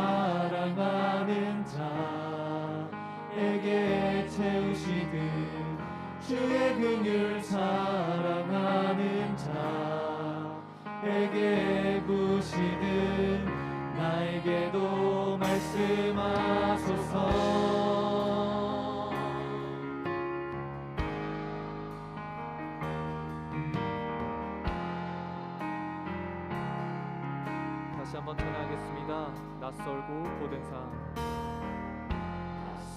사랑하는 자에게 채우시듯 주의 긍휼 사랑하는 자에게 부으시듯 나에게도 말씀하소서. 다시 한번 찬양하겠습니다. 낯설고 고된 삶.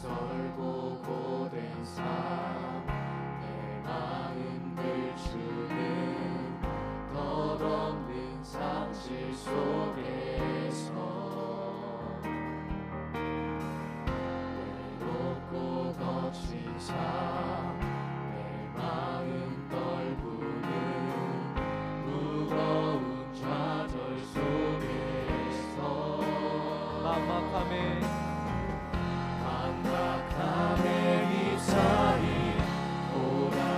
낯설고 고된 삶 내 마음을 주는 덧없는 상실 속에서 외롭고 거친 삶 내 마음 떨구는 무거운 좌절 속에서 막막함에 휩싸인 고단함으로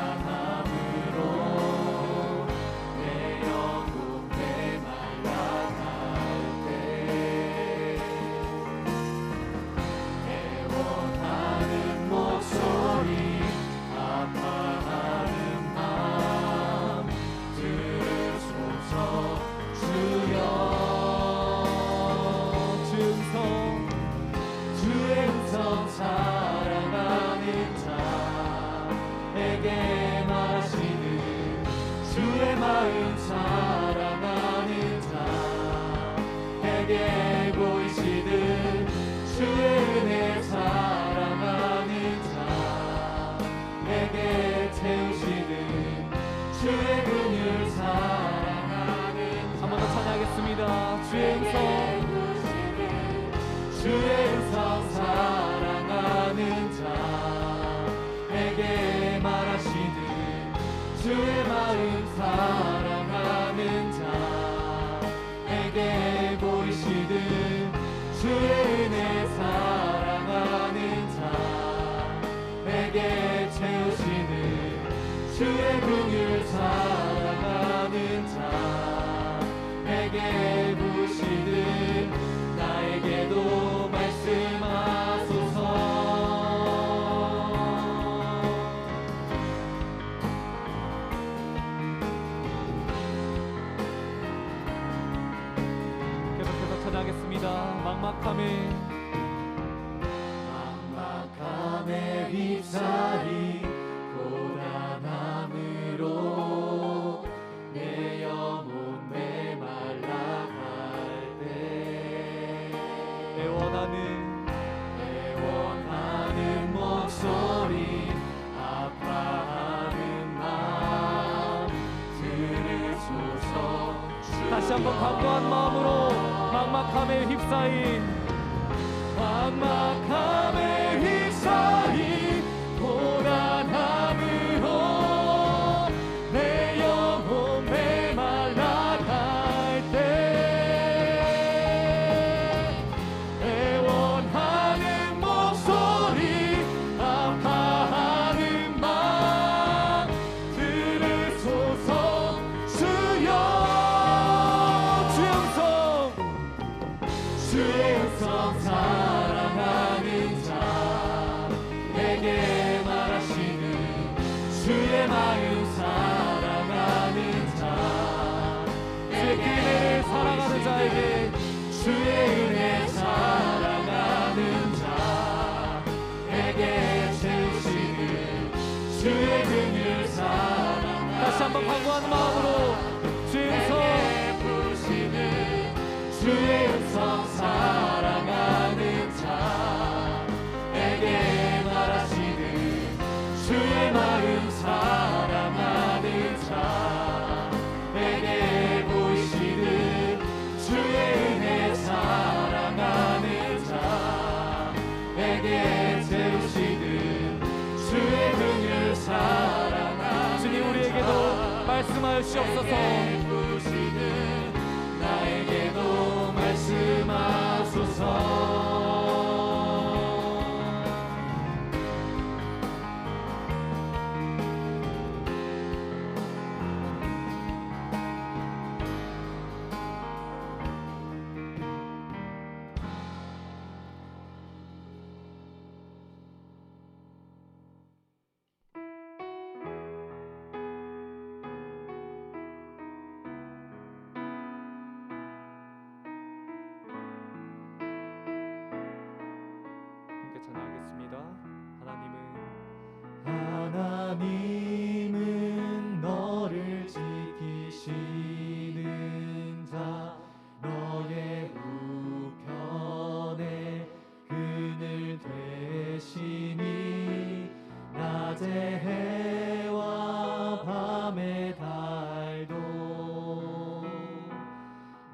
내 영혼 메말라갈 때 애원하는 목소리 아파하는 마음 들으소서. 주여 주의 음성 사랑하는 자에게 말하시는 주의 마음 사랑하는 자에게 보이시듯 주의 은혜 사랑하는 자에게 채우시듯 주의 긍휼 사랑하는 한 번 더 찬양하겠습니다. 주의 음성 주의 음성 사랑하는 자에게 말하시듯 주의 마음 사랑하는 자에게 보이시듯 주의 은혜 사랑하는 자에게 채우시듯 주의 긍휼 사랑하는 자에게 부으시듯 나에게도 말씀하소서. 계속해서 찬양하겠습니다. 막막함에 휩싸인 고단함으로 내 영혼 메말라갈 때 애원하는 목소리 아파하는 마음 들으소서. 다시 한번 간구한 마음으로 막막함에 휩싸인 고단함으로 내 영혼 메말라갈 때 애원하는 목소리 아파하는 마음 들으소서. 주의 음성 사랑하는 자에게 말하시는 주의 마음 사랑하는 주의 은혜를 사랑하는 자에게 주의 은혜 사랑하는 자에게 채우시는 주의 긍휼 사랑하는 다시 한번 간구하는 마음으로 주의 음성 부시는 주의 음성 사랑하는 자에게 말하시는 주의 마음 사랑하는 자에게 보이시는 주의 은혜 사랑하는 자에게 채우시는 주의 긍휼 사랑하는 주님 우리에게도 말씀하여 주옵소서. 나에게도 말씀하소서. 하나님은 너를 지키시는 자, 너의 우편에 그늘 되시니 낮의 해와 밤의 달도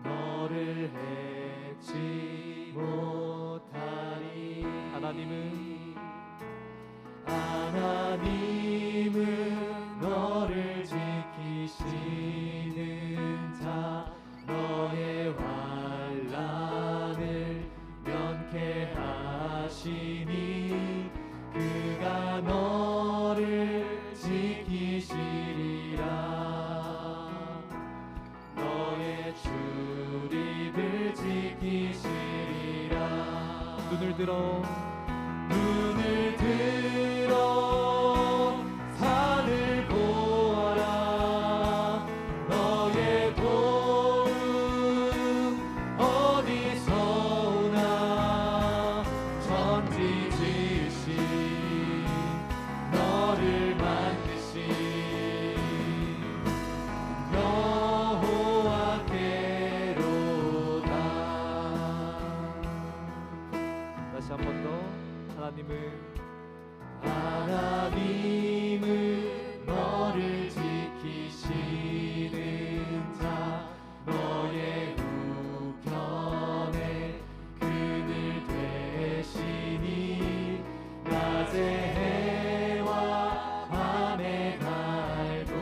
너를 해치 못하리. 하나님은 너를 지키시는 자, 너의 환난을 면케하시니 그가 너를 지키시리라. 너의 출입을 지키시리라. 눈을 들어 산을 보아라. 너의 도움 어디서 오나. 천지 지으신 너를 만드신 여호와께로다. 다시 한 번 더. 하나님은 너를 지키시는 자, 너의 우편에 그늘 되시니 낮의 해와 밤의 달도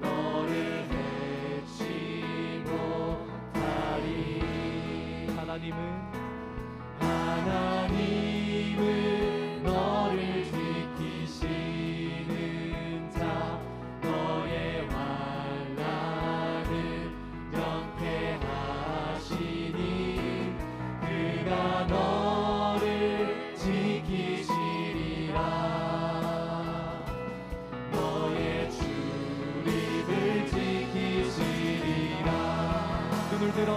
너를 해치 못하리. 하나님은 너를 지키시는 자, 너의 환난을 면케하시니 그가 너를 지키시리라. 너의 출입을 지키시리라. 눈을 들어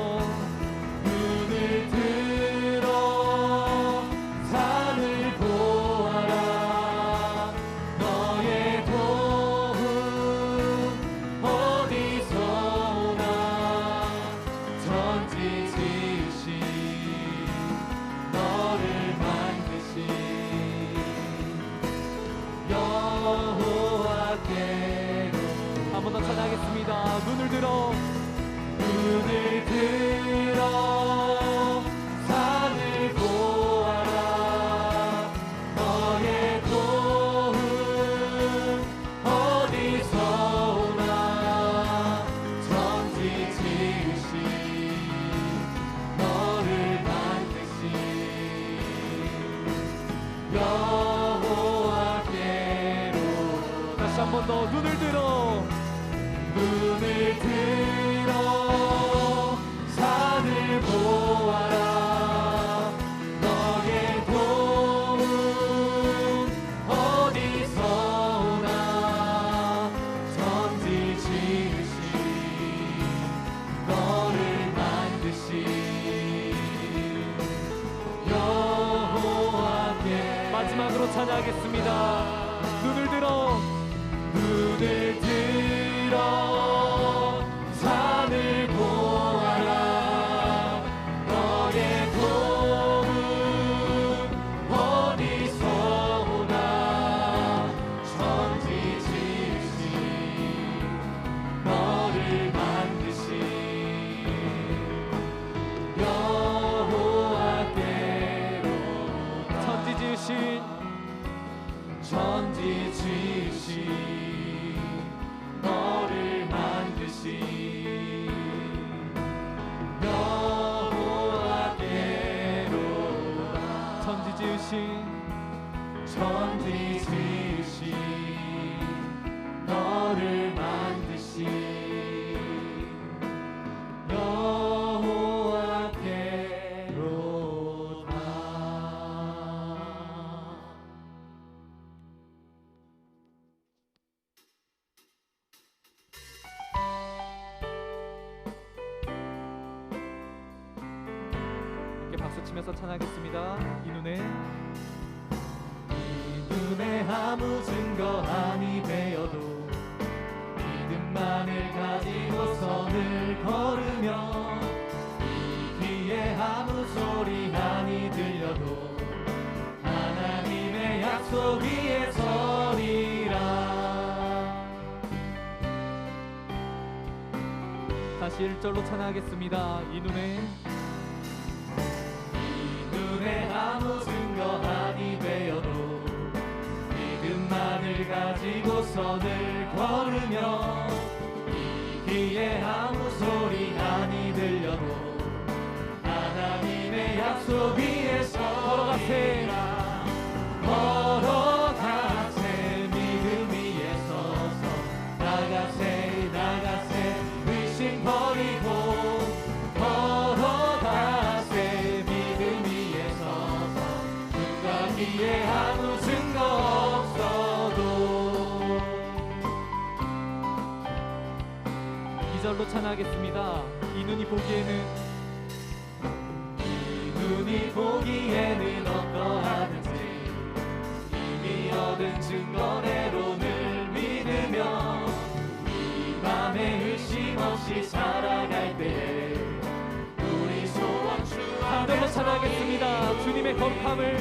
산을 보아라. 너의 도움 어디서 오나. 천지 지으신 너를 만드신 여호와께로. 한 번 더 찬양하겠습니다. 눈을 들어 산을 보아라. 너의 도움 어디서 오나. 천지 지으신 너를 만드신 여호와께로. 다시 한 번 더. 눈을 들어 산을 보아라. 너의 도움 어디서 오나. 천지 지으신 너를 만드신 여호와께. 마지막으로 찬양하겠습니다. 눈을 들어 산을 보아라. 너의 도움 어디서 오나. 천지 지으신 너를 만드신 여호와께로. 천지 지으신 너를 만드신 여호와께로다. 천지 지으신 너를 만드신 여호와께로다. 함께 박수 치면서 찬양하겠습니다. 이 눈에 이 눈에 아무 증거 아니 되어도 믿음만을 가지고 선을 걸으며 이 귀에 아무 소리 아니 들려도 하나님의 약속 위에 서리라. 다시 1절로 찬양하겠습니다. 이 눈에 아무 증거 아니 되어도 믿음만을 가지고 선을 걸으며 이 귀에 아무 소리 아니 들려도 하나님의 약속 위에 서리라. 걸어가세 믿음 위에 서서 나가세 나가세 의심 버리고 걸어가세 믿음 위에 서서 눈과 귀에 아무 증거 없어도. 2절로 찬양하겠습니다. 이 눈이 보기에는 어떠하든지 이미 얻은 증거대로 늘 믿으며 이 맘에 의심 없이 살아갈 때에 우리 소원 주 3절로 찬양하겠습니다. 주님의 거룩함을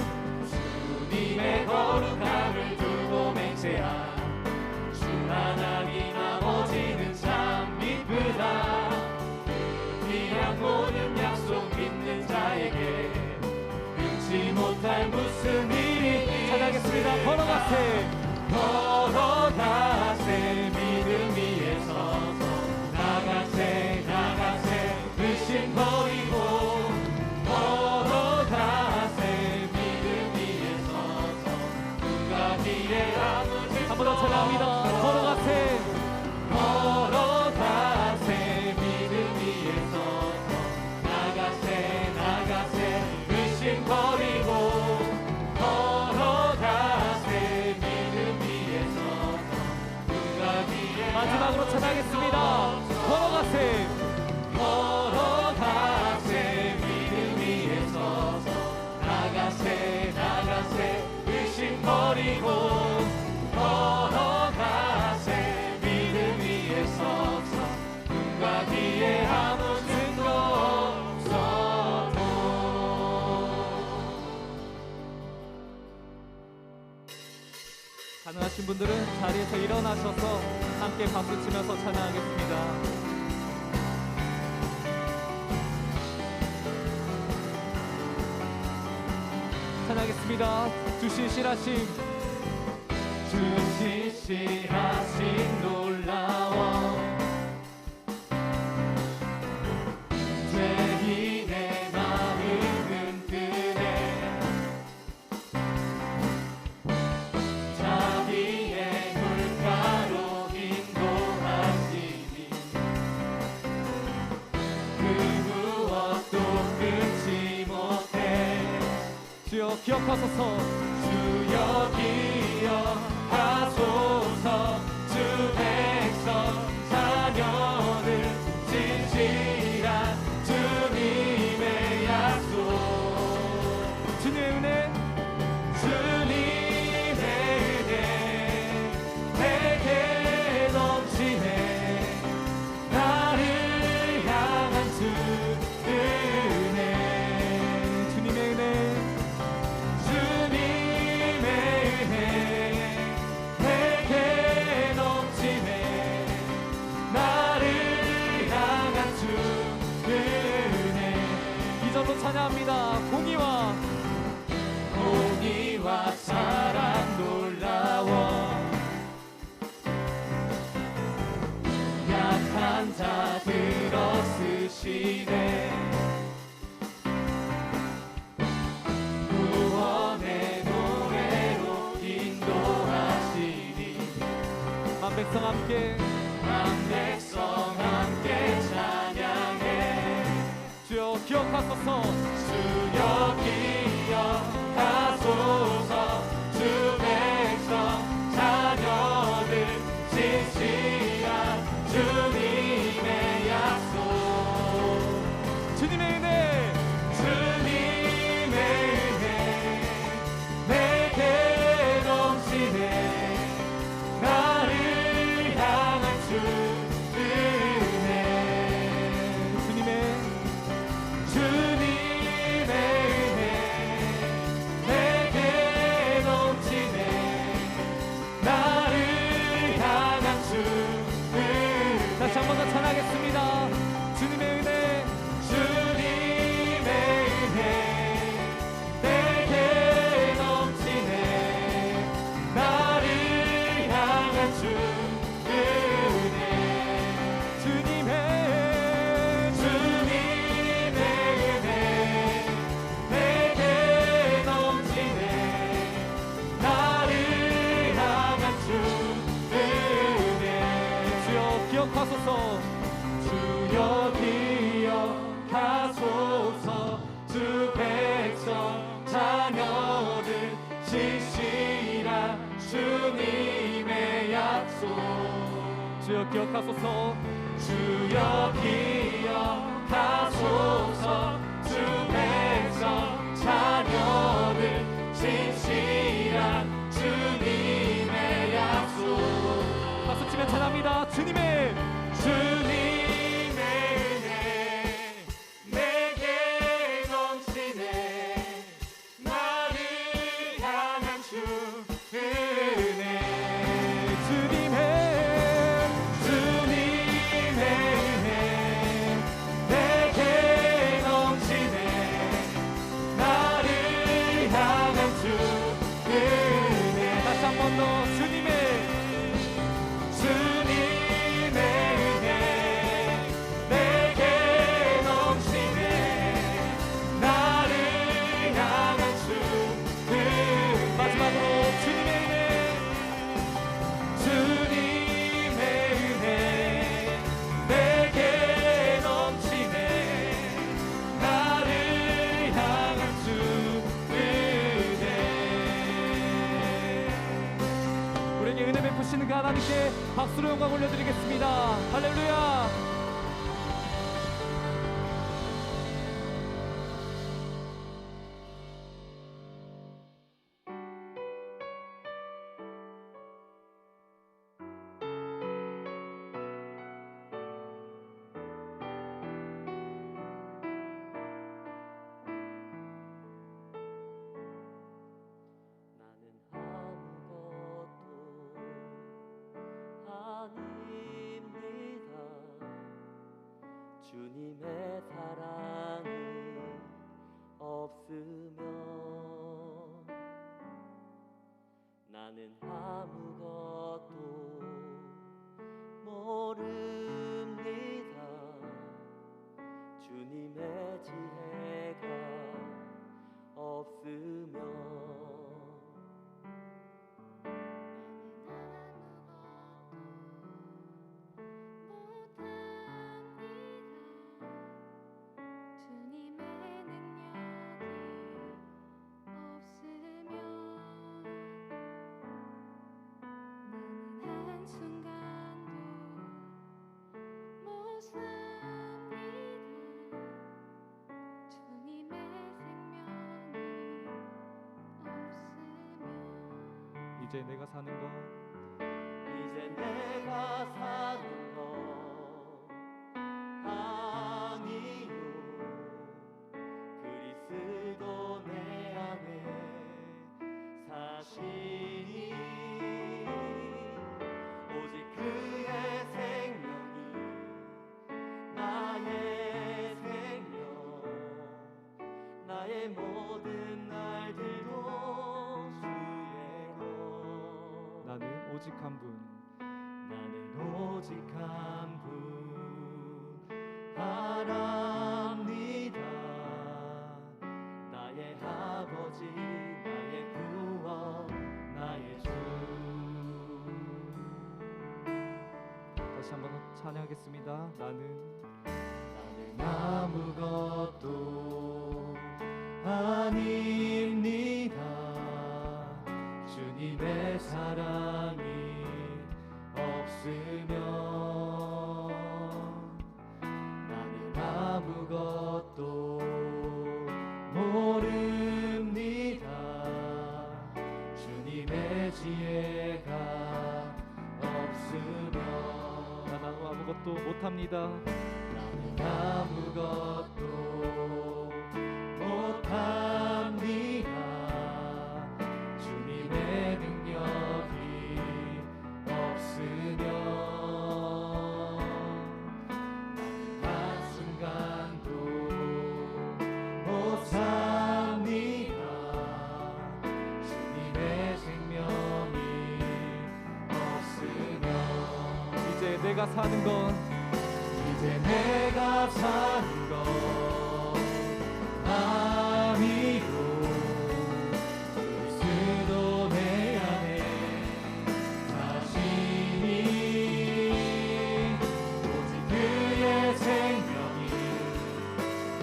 두고 맹세한 주 하나님 아버지는 참 미쁘다. 귀한 모든 약속 믿는 자에게 금치 못할 무슨 일이 찬양하겠습니다. 걸어가세 믿음 위에 서서 나가세 나가세 의심 버리고 걸어가세 믿음 위에 서서 눈과 귀에 아무 증거 한 번 더 찬양합니다. 걸어가세 믿음 위에 서서 나가세 나가세 의심 버리고 걸어가세 믿음 위에 서서 눈과 귀에 마지막으로 찬양하겠습니다. 걸어가세 믿음 위에 서서 나가세 나가세 의심 버리고 걸어가세 믿음 위에 서서 눈과 귀에 아무 증거 없어도. 가능하신 분들은 자리에서 일어나셔서 함께 박수 치면서 찬양하겠습니다. 찬양하겠습니다. 주 신실하심 주 신실하심 놀라워 죄인의 마음을 든든해 자비의 물가로 인도하시니 그 무엇도 끊지 못해. 주여 기억하소서 주여 기억하소서 주 백성 자녀들 진실한 주님의 약속. 주님의 은혜 주님의 은혜 내게 넘치네. 나를 향한 주 은혜. 주님의 은혜 주님의 은혜 내게 넘치네. 나를 향한 주 은혜. 2절로 찬양합니다. 공의와 사랑 놀라워 약한 자들 얻으시네. 구원의 노래로 인도하시니 만 백성 함께 만 백성 함께 찬양해. 주여 기억하소서 주여 기억하소서 주 백성 자녀들 진실한 주님의 약속. 주님의 은혜 주님의 은혜 내게 넘치네. 기억하소서. 주여 기억하소서. 주 백성 자녀들 진실한 주님의 약속. 박수 치며 찬합니다. 주님의 은혜 내게 넘치네. 나를 향한 주 은혜. 주님의 은혜 내게 넘치네. 나를 향한 주 은혜. 다시 한 번 더 주님의 은혜 내게 넘치네. 나를 향한 주 은혜. 마지막으로 주님의 은혜. 주님의 은혜 내게 넘치네. 나를 향한 주 은혜. 우리에게 은혜 베푸시는 그 하나님께 박수로 영광 올려드리겠습니다. 할렐루야. 나는 아무것도 아닙니다. 주님의 사랑이 없으면 나는 아무것도 모릅니다. 주님의 지혜가 없으면 이제 내가 사는 건 이제 내가 사는 건 아니요. 그리스도 내 안에 사시니 오직 그의 생명이 나의 생명. 나의 모든 날들도 나는 오직 한 분. 나는 오직 한 분 바랍니다. 나의 아버지 나의 구원 나의 주. 다시 한번 찬양하겠습니다. 나는 아무것도 아닙니다. 주님의 사랑이 없으면 나는 아무것도 모릅니다. 주님의 지혜가 없으면 나는 아무것도 못합니다. 나는 아무것도 못합니다. 주님의 능력이 없으면 나는 한순간도 못 삽니다. 주님의 생명이 없으면 이제 내가 사는 건 이제 내가 사는 건 아니요. 그리스도 내 안에 사시니 오직 그의 생명이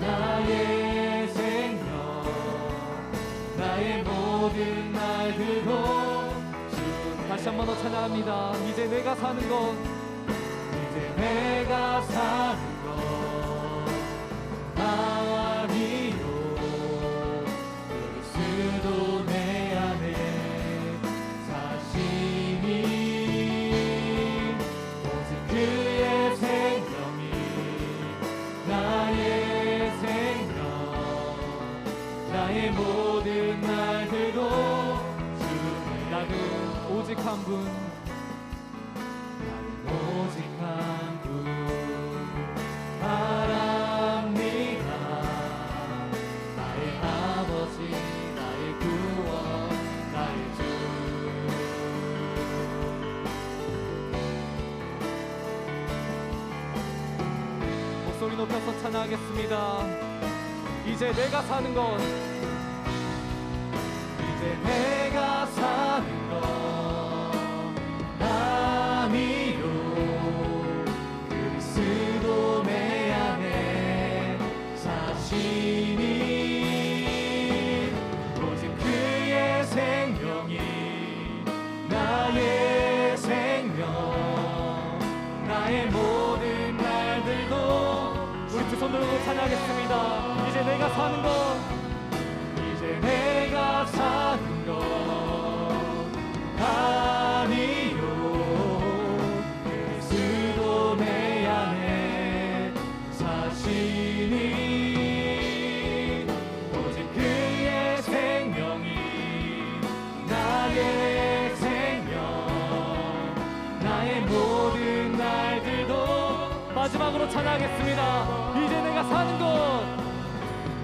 나의 생명. 나의 모든 날들도 다시 한 번 더 찬양합니다. 이제 내가 사는 건 이제 내가 사는 것 아니요 그리스도 내 안에 사시니 오직 그의 생명이 나의 생명 나의 모든 날들도 나는 오직 한 분, 오직 한 분 바랍니다. 나의 아버지 나의 구원 나의 주 목소리 높여서 찬양하겠습니다. 이제 내가 사는 것, 이제 내가 사는 것 아니요 그리스도 내 안에 사시니 오직 그의 생명이 나의 생명 나의 모든 날들도 우리 두 손 들고 찬양하겠습니다. 이제 내가 사는 것, 이제 내가 사는 것 아니요 그리스도 내 안에 사시니 오직 그의 생명이 나의 생명 나의 모든 날들도 마지막으로 찬양하겠습니다. 이제 내가 사는 것,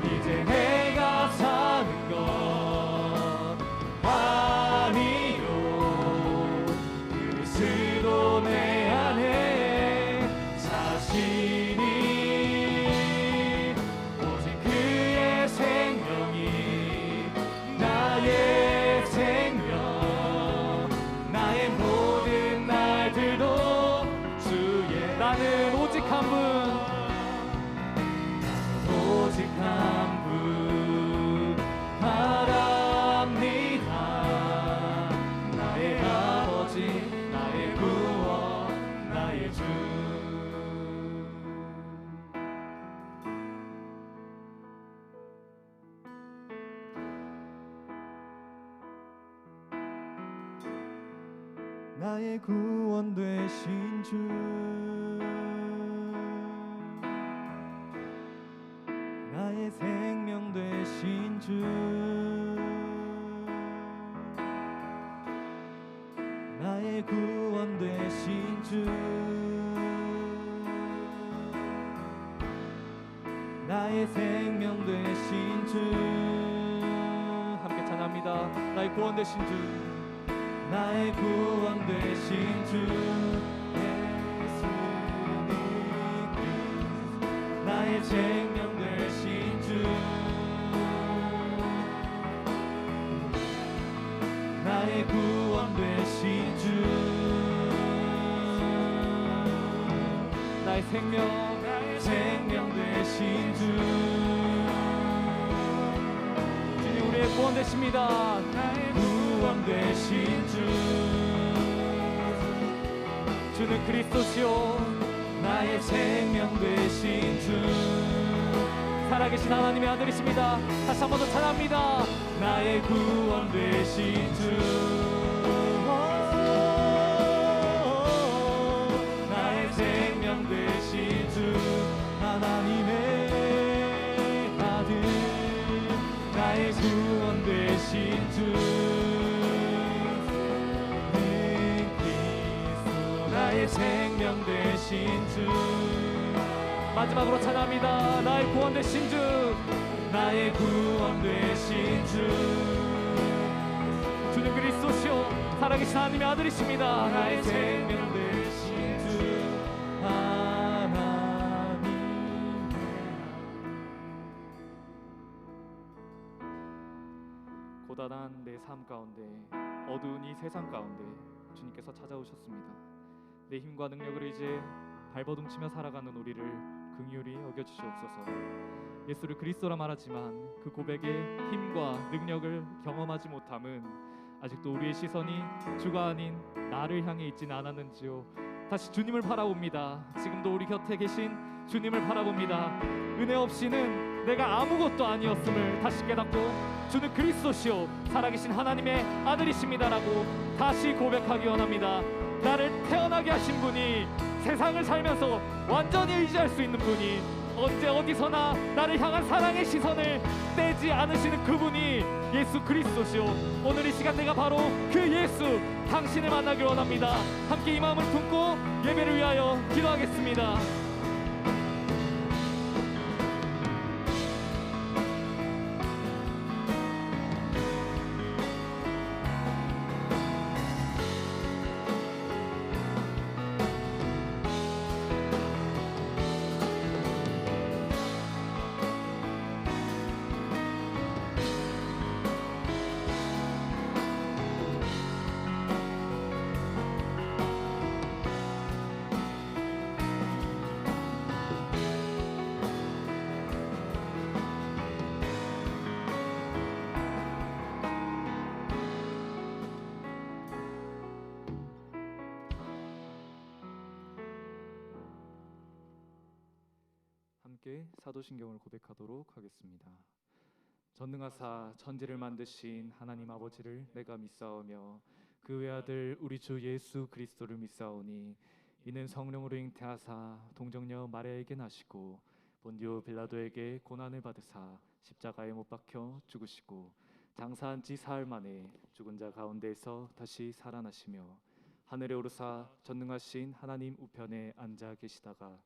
이제 내가 사는 것 아니요 그리스도 내 안에 사시니 오직 그의 생명이 나의 생명 나의 모든 날들도 주의 나는 오직 한 분, 오직 한 분 바랍니다. 나의 아버지 나의 구원 나의 주 나의 구원 되신 주 나의 생명 되신 주 나의 구원 되신 주 나의 생명 되신 주 함께 찬양합니다. 나의 구원 되신 주, 나의 구원 되신 주 예수님 그리스도 나의 생명 되신 주 나의 구원 되신 주 나의 생명, 생명 되신 주 주님 우리의 구원 되십니다. 구원 되신 주 주는 그리스도시요 나의 생명 되신 주 살아계신 하나님의 아들이십니다. 다시 한 번 더 찬양합니다. 나의 구원 되신 주 나의 생명 되신 주 하나님의 아들 나의 구원 되신 주 그리스도 나의 생명 되신 주 마지막으로 찬양합니다. 나의 구원 되신 주, 나의 구원 되신 주 주는 그리스도시요 살아계신 하나님의 아들이십니다. 나의 생명 되신 주 하나님 고단한 내 삶 가운데, 어두운 이 세상 가운데 주님께서 찾아오셨습니다. 내 힘과 능력을 이제 발버둥치며 살아가는 우리를 긍휼히 여겨주시옵소서. 예수를 그리스도라 말하지만 그 고백의 힘과 능력을 경험하지 못함은 아직도 우리의 시선이 주가 아닌 나를 향해 있지는 않았는지요. 다시 주님을 바라봅니다. 지금도 우리 곁에 계신 주님을 바라봅니다. 은혜 없이는 내가 아무것도 아니었음을 다시 깨닫고 주는 그리스도시요 살아계신 하나님의 아들이십니다라고 다시 고백하기 원합니다. 나를 태어나게 하신 분이, 세상을 살면서 완전히 의지할 수 있는 분이, 언제 어디서나 나를 향한 사랑의 시선을 떼지 않으시는 그분이 예수 그리스도시요, 오늘 이 시간 내가 바로 그 예수 당신을 만나길 원합니다. 함께 이 마음을 품고 예배를 위하여 기도하겠습니다. 함께 사도신경을 고백하도록 하겠습니다. 전능하사 천지를 만드신 하나님 아버지를 내가 믿사오며 그 외아들 우리 주 예수 그리스도를 믿사오니 이는 성령으로 잉태하사 동정녀 마리아에게 나시고 본디오 빌라도에게 고난을 받으사 십자가에 못 박혀 죽으시고 장사한 지 사흘 만에 죽은 자 가운데에서 다시 살아나시며 하늘에 오르사 전능하신 하나님 우편에 앉아 계시다가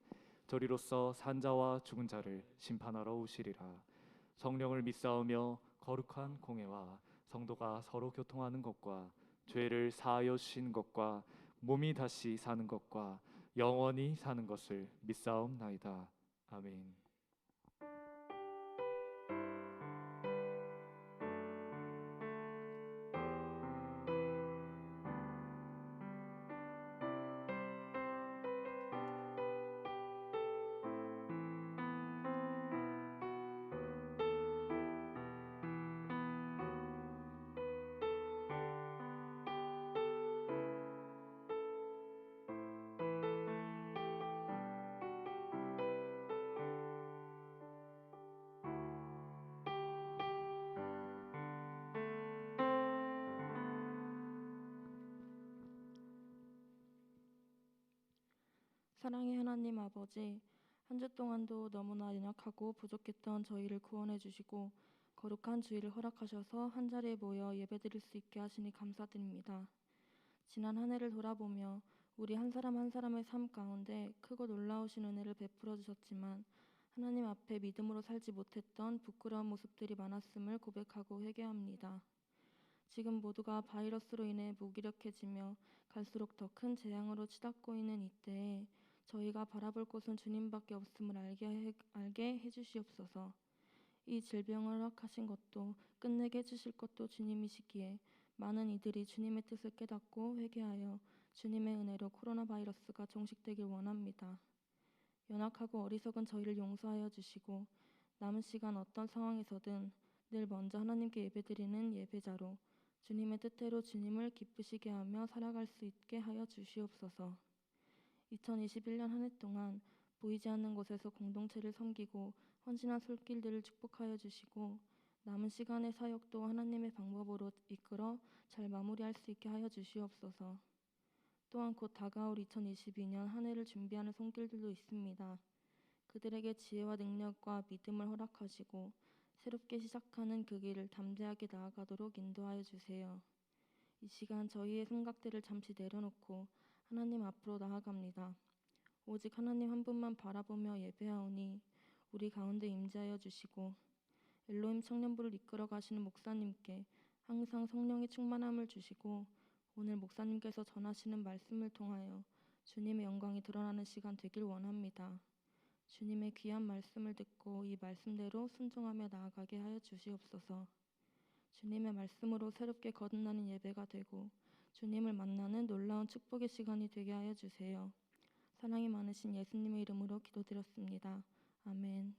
저리로서 산자와 죽은 자를 심판하러 오시리라. 성령을 믿사오며 거룩한 공회와 성도가 서로 교통하는 것과 죄를 사하여 주신 것과 몸이 다시 사는 것과 영원히 사는 것을 믿사옵나이다. 아멘. 사랑의 하나님 아버지, 한 주 동안도 너무나 연약하고 부족했던 저희를 구원해 주시고 거룩한 주일을 허락하셔서 한자리에 모여 예배드릴 수 있게 하시니 감사드립니다. 지난 한 해를 돌아보며 우리 한 사람 한 사람의 삶 가운데 크고 놀라우신 은혜를 베풀어 주셨지만 하나님 앞에 믿음으로 살지 못했던 부끄러운 모습들이 많았음을 고백하고 회개합니다. 지금 모두가 바이러스로 인해 무기력해지며 갈수록 더 큰 재앙으로 치닫고 있는 이때에 저희가 바라볼 곳은 주님밖에 없음을 알게 해주시옵소서. 이 질병을 허락하신 것도 끝내게 해주실 것도 주님이시기에 많은 이들이 주님의 뜻을 깨닫고 회개하여 주님의 은혜로 코로나 바이러스가 종식되길 원합니다. 연약하고 어리석은 저희를 용서하여 주시고 남은 시간 어떤 상황에서든 늘 먼저 하나님께 예배드리는 예배자로 주님의 뜻대로 주님을 기쁘시게 하며 살아갈 수 있게 하여 주시옵소서. 2021년 한 해 동안 보이지 않는 곳에서 공동체를 섬기고 헌신한 손길들을 축복하여 주시고 남은 시간의 사역도 하나님의 방법으로 이끌어 잘 마무리할 수 있게 하여 주시옵소서. 또한 곧 다가올 2022년 한 해를 준비하는 손길들도 있습니다. 그들에게 지혜와 능력과 믿음을 허락하시고 새롭게 시작하는 그 길을 담대하게 나아가도록 인도하여 주세요. 이 시간 저희의 생각들을 잠시 내려놓고 하나님 앞으로 나아갑니다. 오직 하나님 한 분만 바라보며 예배하오니 우리 가운데 임재하여 주시고 엘로힘 청년부를 이끌어 가시는 목사님께 항상 성령의 충만함을 주시고 오늘 목사님께서 전하시는 말씀을 통하여 주님의 영광이 드러나는 시간 되길 원합니다. 주님의 귀한 말씀을 듣고 이 말씀대로 순종하며 나아가게 하여 주시옵소서. 주님의 말씀으로 새롭게 거듭나는 예배가 되고 주님을 만나는 놀라운 축복의 시간이 되게 하여 주세요. 사랑이 많으신 예수님의 이름으로 기도드렸습니다. 아멘.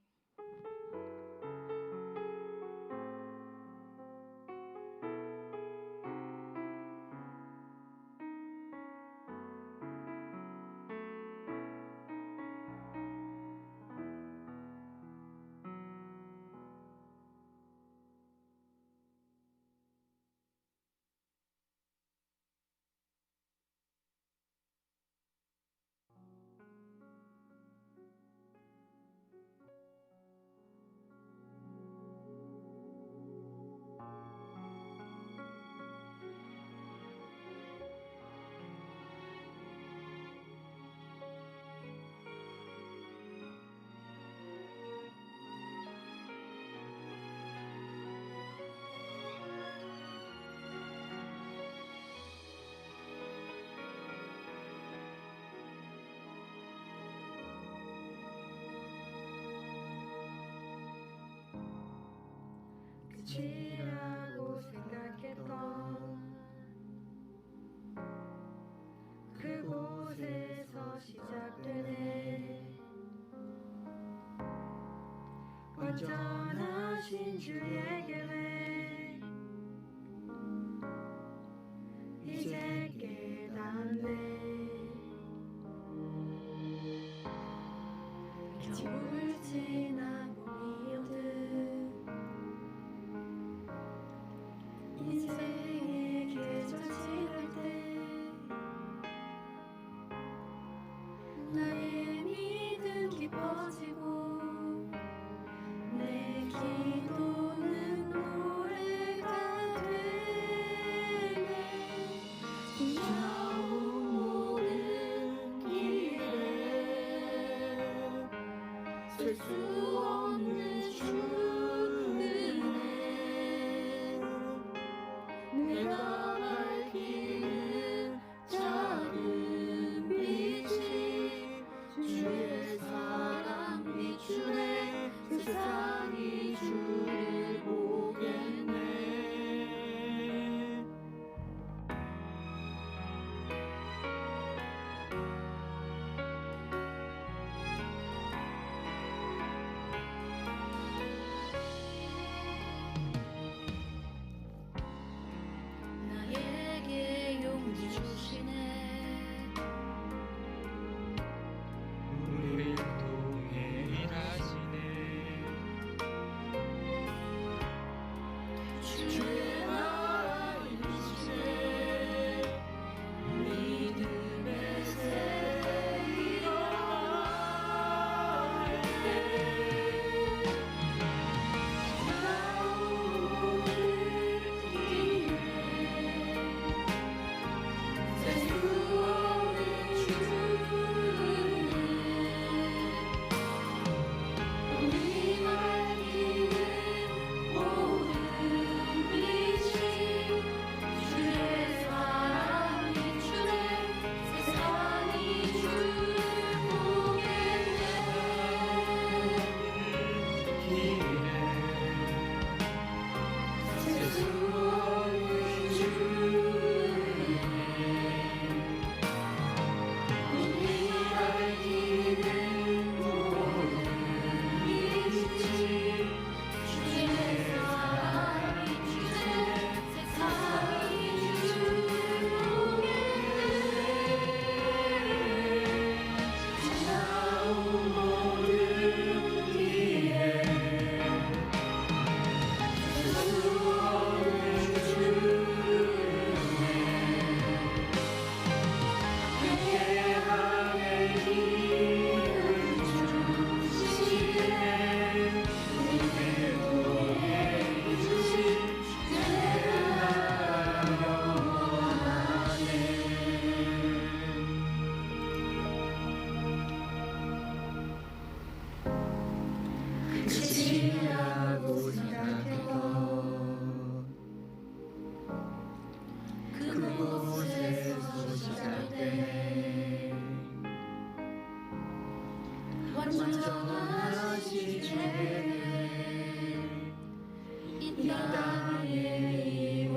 끝이라고 생각했던 그곳에서 시작되네. 완전하신 주의 계획 이제 깨닫네. 겨울 지나 봄이 오듯 인생의 계절 지날 때 나의 믿음 깊어지고 내 기도는 노래가 되네. 지나온 모든 길에 셀 수 없는 주은혜 내가 밝히는 작은 빛이 주의 사랑 비추네. 세상이 주를 보겠네. 나에게 용기 주시네. 우리를 통해 일하시네. 주의 나라 이루시네. 믿음의 세대 일어나네. 지나온 길에 셀 수 없는 주은혜 우리 밝히는 모든 빛이 주의 사랑 비추네. 세상이 주를 보겠네. 셀 수 없는 주은혜 우리 밝히는 모든 빛이 주의 사랑 비추네. 세상이 주를 보겠네. 지나온 모든 길에 셀 수 없는 주은혜 함께하는 길을 주시네. 우리를 통해 이루신 주의 나라 영원하네. 끝이라고 생각했던 그곳에서 시작되네. 완전하신 주의 이 땅에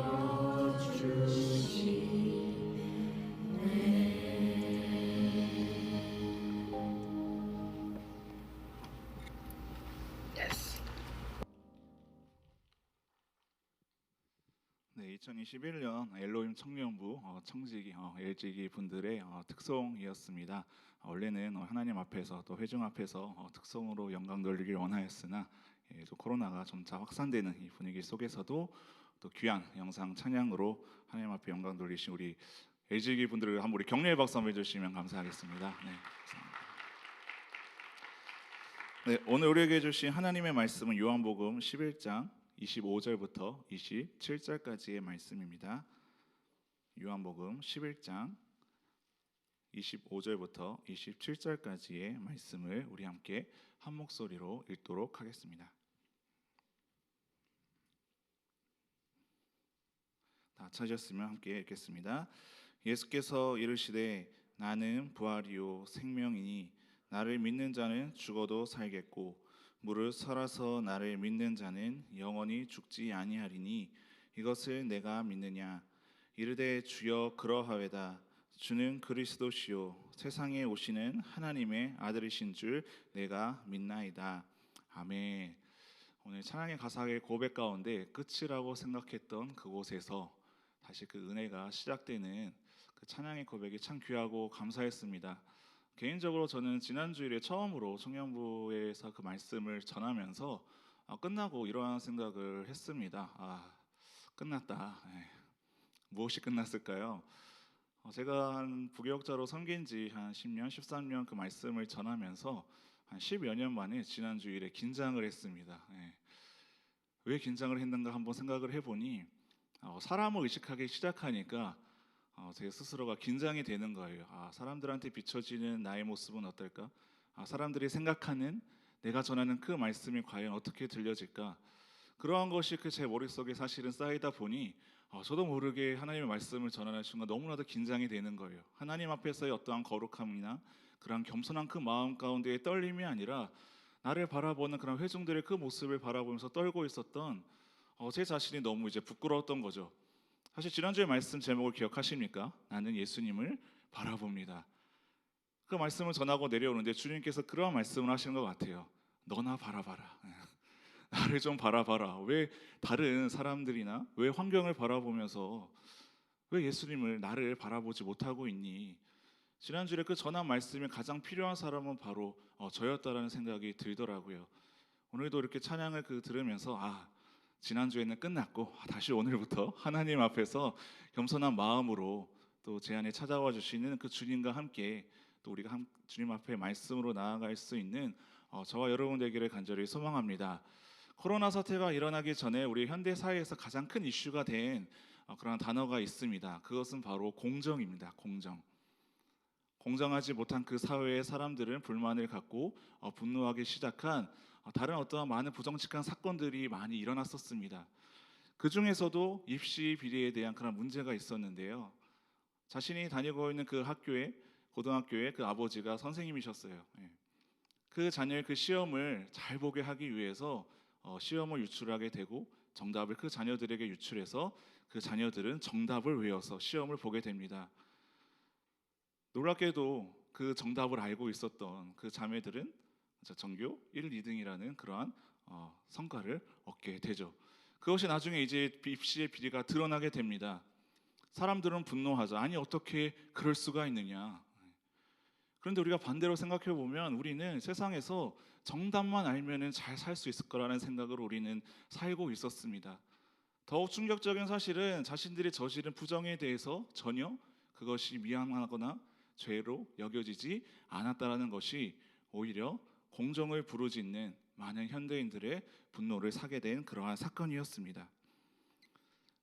네, 2021년 엘로힘 청년부 청지기 LG기 분들의 특송이었습니다. 원래는 하나님 앞에서 또 회중 앞에서 특송으로 영광 돌리길 원하였으나 또 코로나가 점차 확산되는 이 분위기 속에서도 또 귀한 영상 찬양으로 하나님 앞에 영광 돌리신 우리 LG기 분들을 한번 우리 격려의 박수 한번 해주시면 감사하겠습니다. 네, 감사합니다. 네, 오늘 우리에게 주신 하나님의 말씀은 요한복음 11장 25절부터 27절까지의 말씀입니다. 요한복음 11장 25절부터 27절까지의 말씀을 우리 함께 한 목소리로 읽도록 하겠습니다. 다 찾으셨으면 함께 읽겠습니다. 예수께서 이르시되 나는 부활이요 생명이니 나를 믿는 자는 죽어도 살겠고 무릇 살아서 나를 믿는 자는 영원히 죽지 아니하리니 이것을 내가 믿느냐. 이르되 주여 그러하외다. 주는 그리스도시요 세상에 오시는 하나님의 아들이신 줄 내가 믿나이다. 아멘. 오늘 찬양의 가사의 고백 가운데 끝이라고 생각했던 그곳에서 다시 그 은혜가 시작되는 그 찬양의 고백이 참 귀하고 감사했습니다. 개인적으로 저는 지난 주일에 처음으로 청년부에서 그 말씀을 전하면서 끝나고 이러한 생각을 했습니다. 끝났다. 무엇이 끝났을까요? 제가 한 부교역자로 섬긴 지 한 10년, 13년 그 말씀을 전하면서 한 10여 년 만에 지난 주일에 긴장을 했습니다. 왜 긴장을 했는가 한번 생각을 해보니 사람을 의식하기 시작하니까 제 스스로가 긴장이 되는 거예요. 사람들한테 비춰지는 나의 모습은 어떨까? 사람들이 생각하는 내가 전하는 그 말씀이 과연 어떻게 들려질까? 그러한 것이 그 제 머릿속에 사실은 쌓이다 보니 저도 모르게 하나님의 말씀을 전하는 순간 너무나도 긴장이 되는 거예요. 하나님 앞에서의 어떠한 거룩함이나 그런 겸손한 그 마음 가운데의 떨림이 아니라 나를 바라보는 그런 회중들의 그 모습을 바라보면서 떨고 있었던 제 자신이 너무 이제 부끄러웠던 거죠. 사실 지난주에 말씀 제목을 기억하십니까? 나는 예수님을 바라봅니다. 그 말씀을 전하고 내려오는데 주님께서 그런 말씀을 하시는 것 같아요. 너나 바라봐라. 나를 좀 바라봐라. 왜 다른 사람들이나 왜 환경을 바라보면서 왜 예수님을 나를 바라보지 못하고 있니? 지난주에 그 전한 말씀이 가장 필요한 사람은 바로 저였다라는 생각이 들더라고요. 오늘도 이렇게 찬양을 들으면서 지난주에는 끝났고 다시 오늘부터 하나님 앞에서 겸손한 마음으로 또 제 안에 찾아와 주시는 그 주님과 함께 또 우리가 주님 앞에 말씀으로 나아갈 수 있는 저와 여러분 되기를 간절히 소망합니다. 코로나 사태가 일어나기 전에 우리 현대 사회에서 가장 큰 이슈가 된 그런 단어가 있습니다. 그것은 바로 공정입니다. 공정하지 못한 그 사회의 사람들은 불만을 갖고 분노하기 시작한 다른 어떠한 많은 부정직한 사건들이 많이 일어났었습니다. 그 중에서도 입시 비리에 대한 그런 문제가 있었는데요. 자신이 다니고 있는 그 고등학교의 그 아버지가 선생님이셨어요. 그 자녀의 그 시험을 잘 보게 하기 위해서 시험을 유출하게 되고 정답을 그 자녀들에게 유출해서 그 자녀들은 정답을 외워서 시험을 보게 됩니다. 놀랍게도 그 정답을 알고 있었던 그 자매들은 전교 1, 2등이라는 그러한 성과를 얻게 되죠. 그것이 나중에 이제 입시의 비리가 드러나게 됩니다. 사람들은 분노하죠. 아니 어떻게 그럴 수가 있느냐. 그런데 우리가 반대로 생각해 보면 우리는 세상에서 정답만 알면은 잘 살 수 있을 거라는 생각으로 우리는 살고 있었습니다. 더욱 충격적인 사실은 자신들이 저지른 부정에 대해서 전혀 그것이 미안하거나 죄로 여겨지지 않았다라는 것이 오히려 공정을 부르짖는 많은 현대인들의 분노를 사게 된 그러한 사건이었습니다.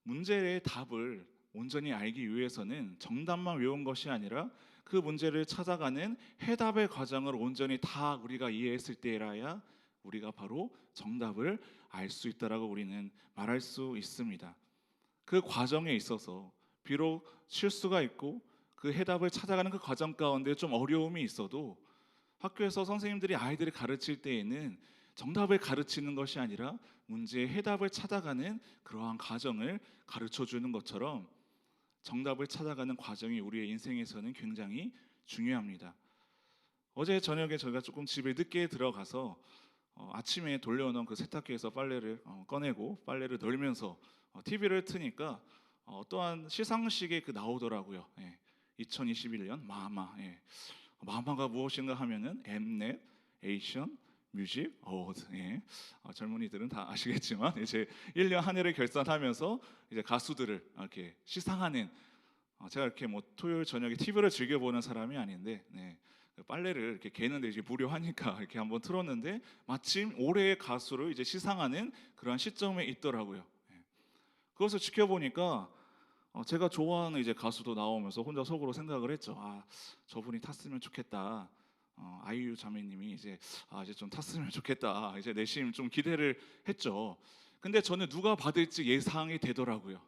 문제의 답을 온전히 알기 위해서는 정답만 외운 것이 아니라 그 문제를 찾아가는 해답의 과정을 온전히 다 우리가 이해했을 때라야 우리가 바로 정답을 알 수 있다라고 우리는 말할 수 있습니다. 그 과정에 있어서 비록 실수가 있고 그 해답을 찾아가는 그 과정 가운데 좀 어려움이 있어도 학교에서 선생님들이 아이들을 가르칠 때에는 정답을 가르치는 것이 아니라 문제의 해답을 찾아가는 그러한 과정을 가르쳐 주는 것처럼 정답을 찾아가는 과정이 우리의 인생에서는 굉장히 중요합니다. 어제 저녁에 저희가 조금 집에 늦게 들어가서 아침에 돌려놓은 그 세탁기에서 빨래를 꺼내고 빨래를 널면서 TV를 트니까 또한 시상식에 나오더라고요. 2021년 마마. 마마가 무엇인가 하면은 엠넷 에이션 뮤직 어워드. 젊은이들은 다 아시겠지만 이제 1년 한 해를 결산하면서 이제 가수들을 이렇게 시상하는 제가 이렇게 토요일 저녁에 TV를 즐겨 보는 사람이 아닌데 빨래를 이렇게 개는데 이제 무료하니까 이렇게 한번 틀었는데 마침 올해의 가수를 이제 시상하는 그런 시점에 있더라고요. 그것을 지켜보니까 제가 좋아하는 이제 가수도 나오면서 혼자 속으로 생각을 했죠. 저분이 탔으면 좋겠다. 아이유 자매님이 이제 좀 탔으면 좋겠다. 이제 내심 좀 기대를 했죠. 근데 저는 누가 받을지 예상이 되더라고요.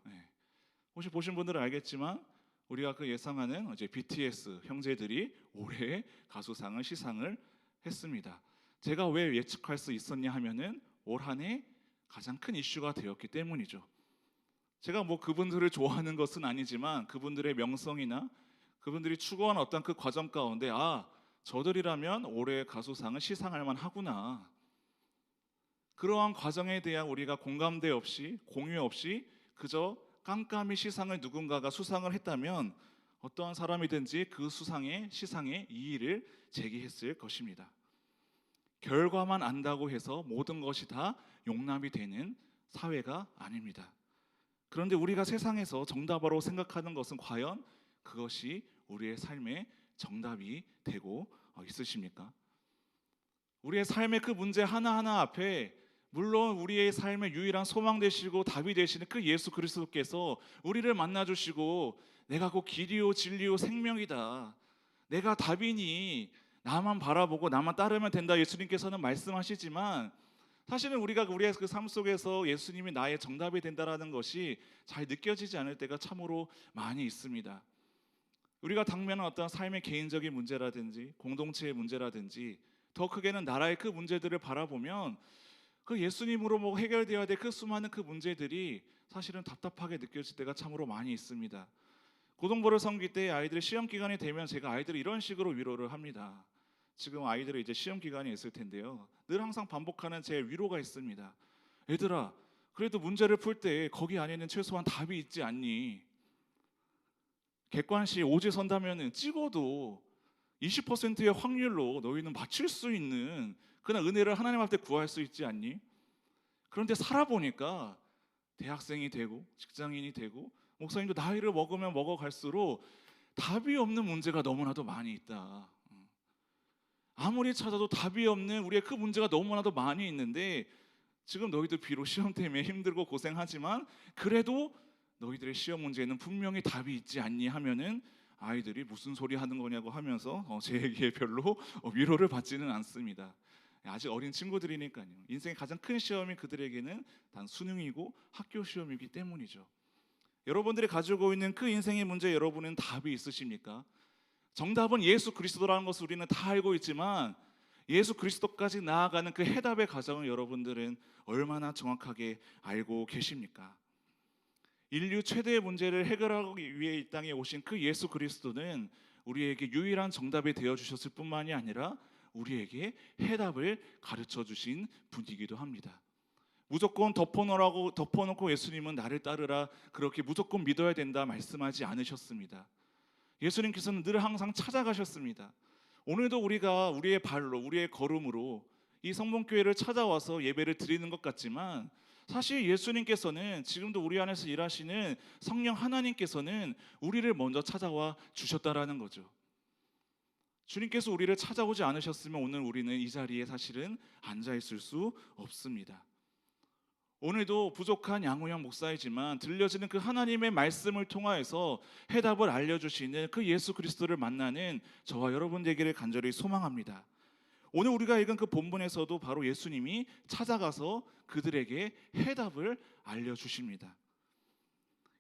혹시 보신 분들은 알겠지만 우리가 그 예상하는 이제 BTS 형제들이 올해 가수상을 시상을 했습니다. 제가 왜 예측할 수 있었냐 하면은 올 한 해 가장 큰 이슈가 되었기 때문이죠. 제가 뭐 그분들을 좋아하는 것은 아니지만 그분들의 명성이나 그분들이 추구하는 어떤 그 과정 가운데 저들이라면 올해 가수상을 시상할 만하구나. 그러한 과정에 대한 우리가 공감대 없이 공유 없이 그저 깜깜이 시상을 누군가가 수상을 했다면 어떠한 사람이든지 그 시상에 이의를 제기했을 것입니다. 결과만 안다고 해서 모든 것이 다 용납이 되는 사회가 아닙니다. 그런데 우리가 세상에서 정답으로 생각하는 것은 과연 그것이 우리의 삶의 정답이 되고 있으십니까? 우리의 삶의 그 문제 하나하나 앞에 물론 우리의 삶의 유일한 소망 되시고 답이 되시는 그 예수 그리스도께서 우리를 만나주시고 내가 곧 길이요 진리요 생명이다. 내가 답이니 나만 바라보고 나만 따르면 된다. 예수님께서는 말씀하시지만 사실은 우리가 우리의 그 삶 속에서 예수님이 나의 정답이 된다라는 것이 잘 느껴지지 않을 때가 참으로 많이 있습니다. 우리가 당면한 어떤 삶의 개인적인 문제라든지 공동체의 문제라든지 더 크게는 나라의 그 문제들을 바라보면 그 예수님으로 뭐 해결되어야 될 그 수많은 그 문제들이 사실은 답답하게 느껴질 때가 참으로 많이 있습니다. 고등부를 섬길 때 아이들이 시험 기간이 되면 제가 아이들을 이런 식으로 위로를 합니다. 지금 아이들이 이제 시험 기간이 있을 텐데요. 늘 항상 반복하는 제 위로가 있습니다. 얘들아, 그래도 문제를 풀 때 거기 안에는 최소한 답이 있지 않니? 객관시 오지 선다면은 찍어도 20%의 확률로 너희는 맞출 수 있는 그런 은혜를 하나님 앞에 구할 수 있지 않니? 그런데 살아보니까 대학생이 되고 직장인이 되고 목사님도 나이를 먹으면 먹어갈수록 답이 없는 문제가 너무나도 많이 있다. 아무리 찾아도 답이 없는 우리의 그 문제가 너무나도 많이 있는데 지금 너희들 비록 시험 때문에 힘들고 고생하지만 그래도 너희들의 시험 문제에는 분명히 답이 있지 않니 하면은 아이들이 무슨 소리 하는 거냐고 하면서 제게 별로 위로를 받지는 않습니다. 아직 어린 친구들이니까요. 인생의 가장 큰 시험이 그들에게는 단 수능이고 학교 시험이기 때문이죠. 여러분들이 가지고 있는 그 인생의 문제 여러분은 답이 있으십니까? 정답은 예수 그리스도라는 것을 우리는 다 알고 있지만 예수 그리스도까지 나아가는 그 해답의 과정을 여러분들은 얼마나 정확하게 알고 계십니까? 인류 최대의 문제를 해결하기 위해 이 땅에 오신 그 예수 그리스도는 우리에게 유일한 정답이 되어 주셨을 뿐만이 아니라 우리에게 해답을 가르쳐 주신 분이기도 합니다. 무조건 덮어놓고 예수님은 나를 따르라 그렇게 무조건 믿어야 된다 말씀하지 않으셨습니다. 예수님께서는 늘 항상 찾아가셨습니다. 오늘도 우리가 우리의 발로 우리의 걸음으로 이 성봉교회를 찾아와서 예배를 드리는 것 같지만 사실 예수님께서는 지금도 우리 안에서 일하시는 성령 하나님께서는 우리를 먼저 찾아와 주셨다라는 거죠. 주님께서 우리를 찾아오지 않으셨으면 오늘 우리는 이 자리에 사실은 앉아 있을 수 없습니다. 오늘도 부족한 양우영 목사이지만 들려지는 그 하나님의 말씀을 통하여서 해답을 알려주시는 그 예수 그리스도를 만나는 저와 여러분 되기를 간절히 소망합니다. 오늘 우리가 읽은 그 본문에서도 바로 예수님이 찾아가서 그들에게 해답을 알려주십니다.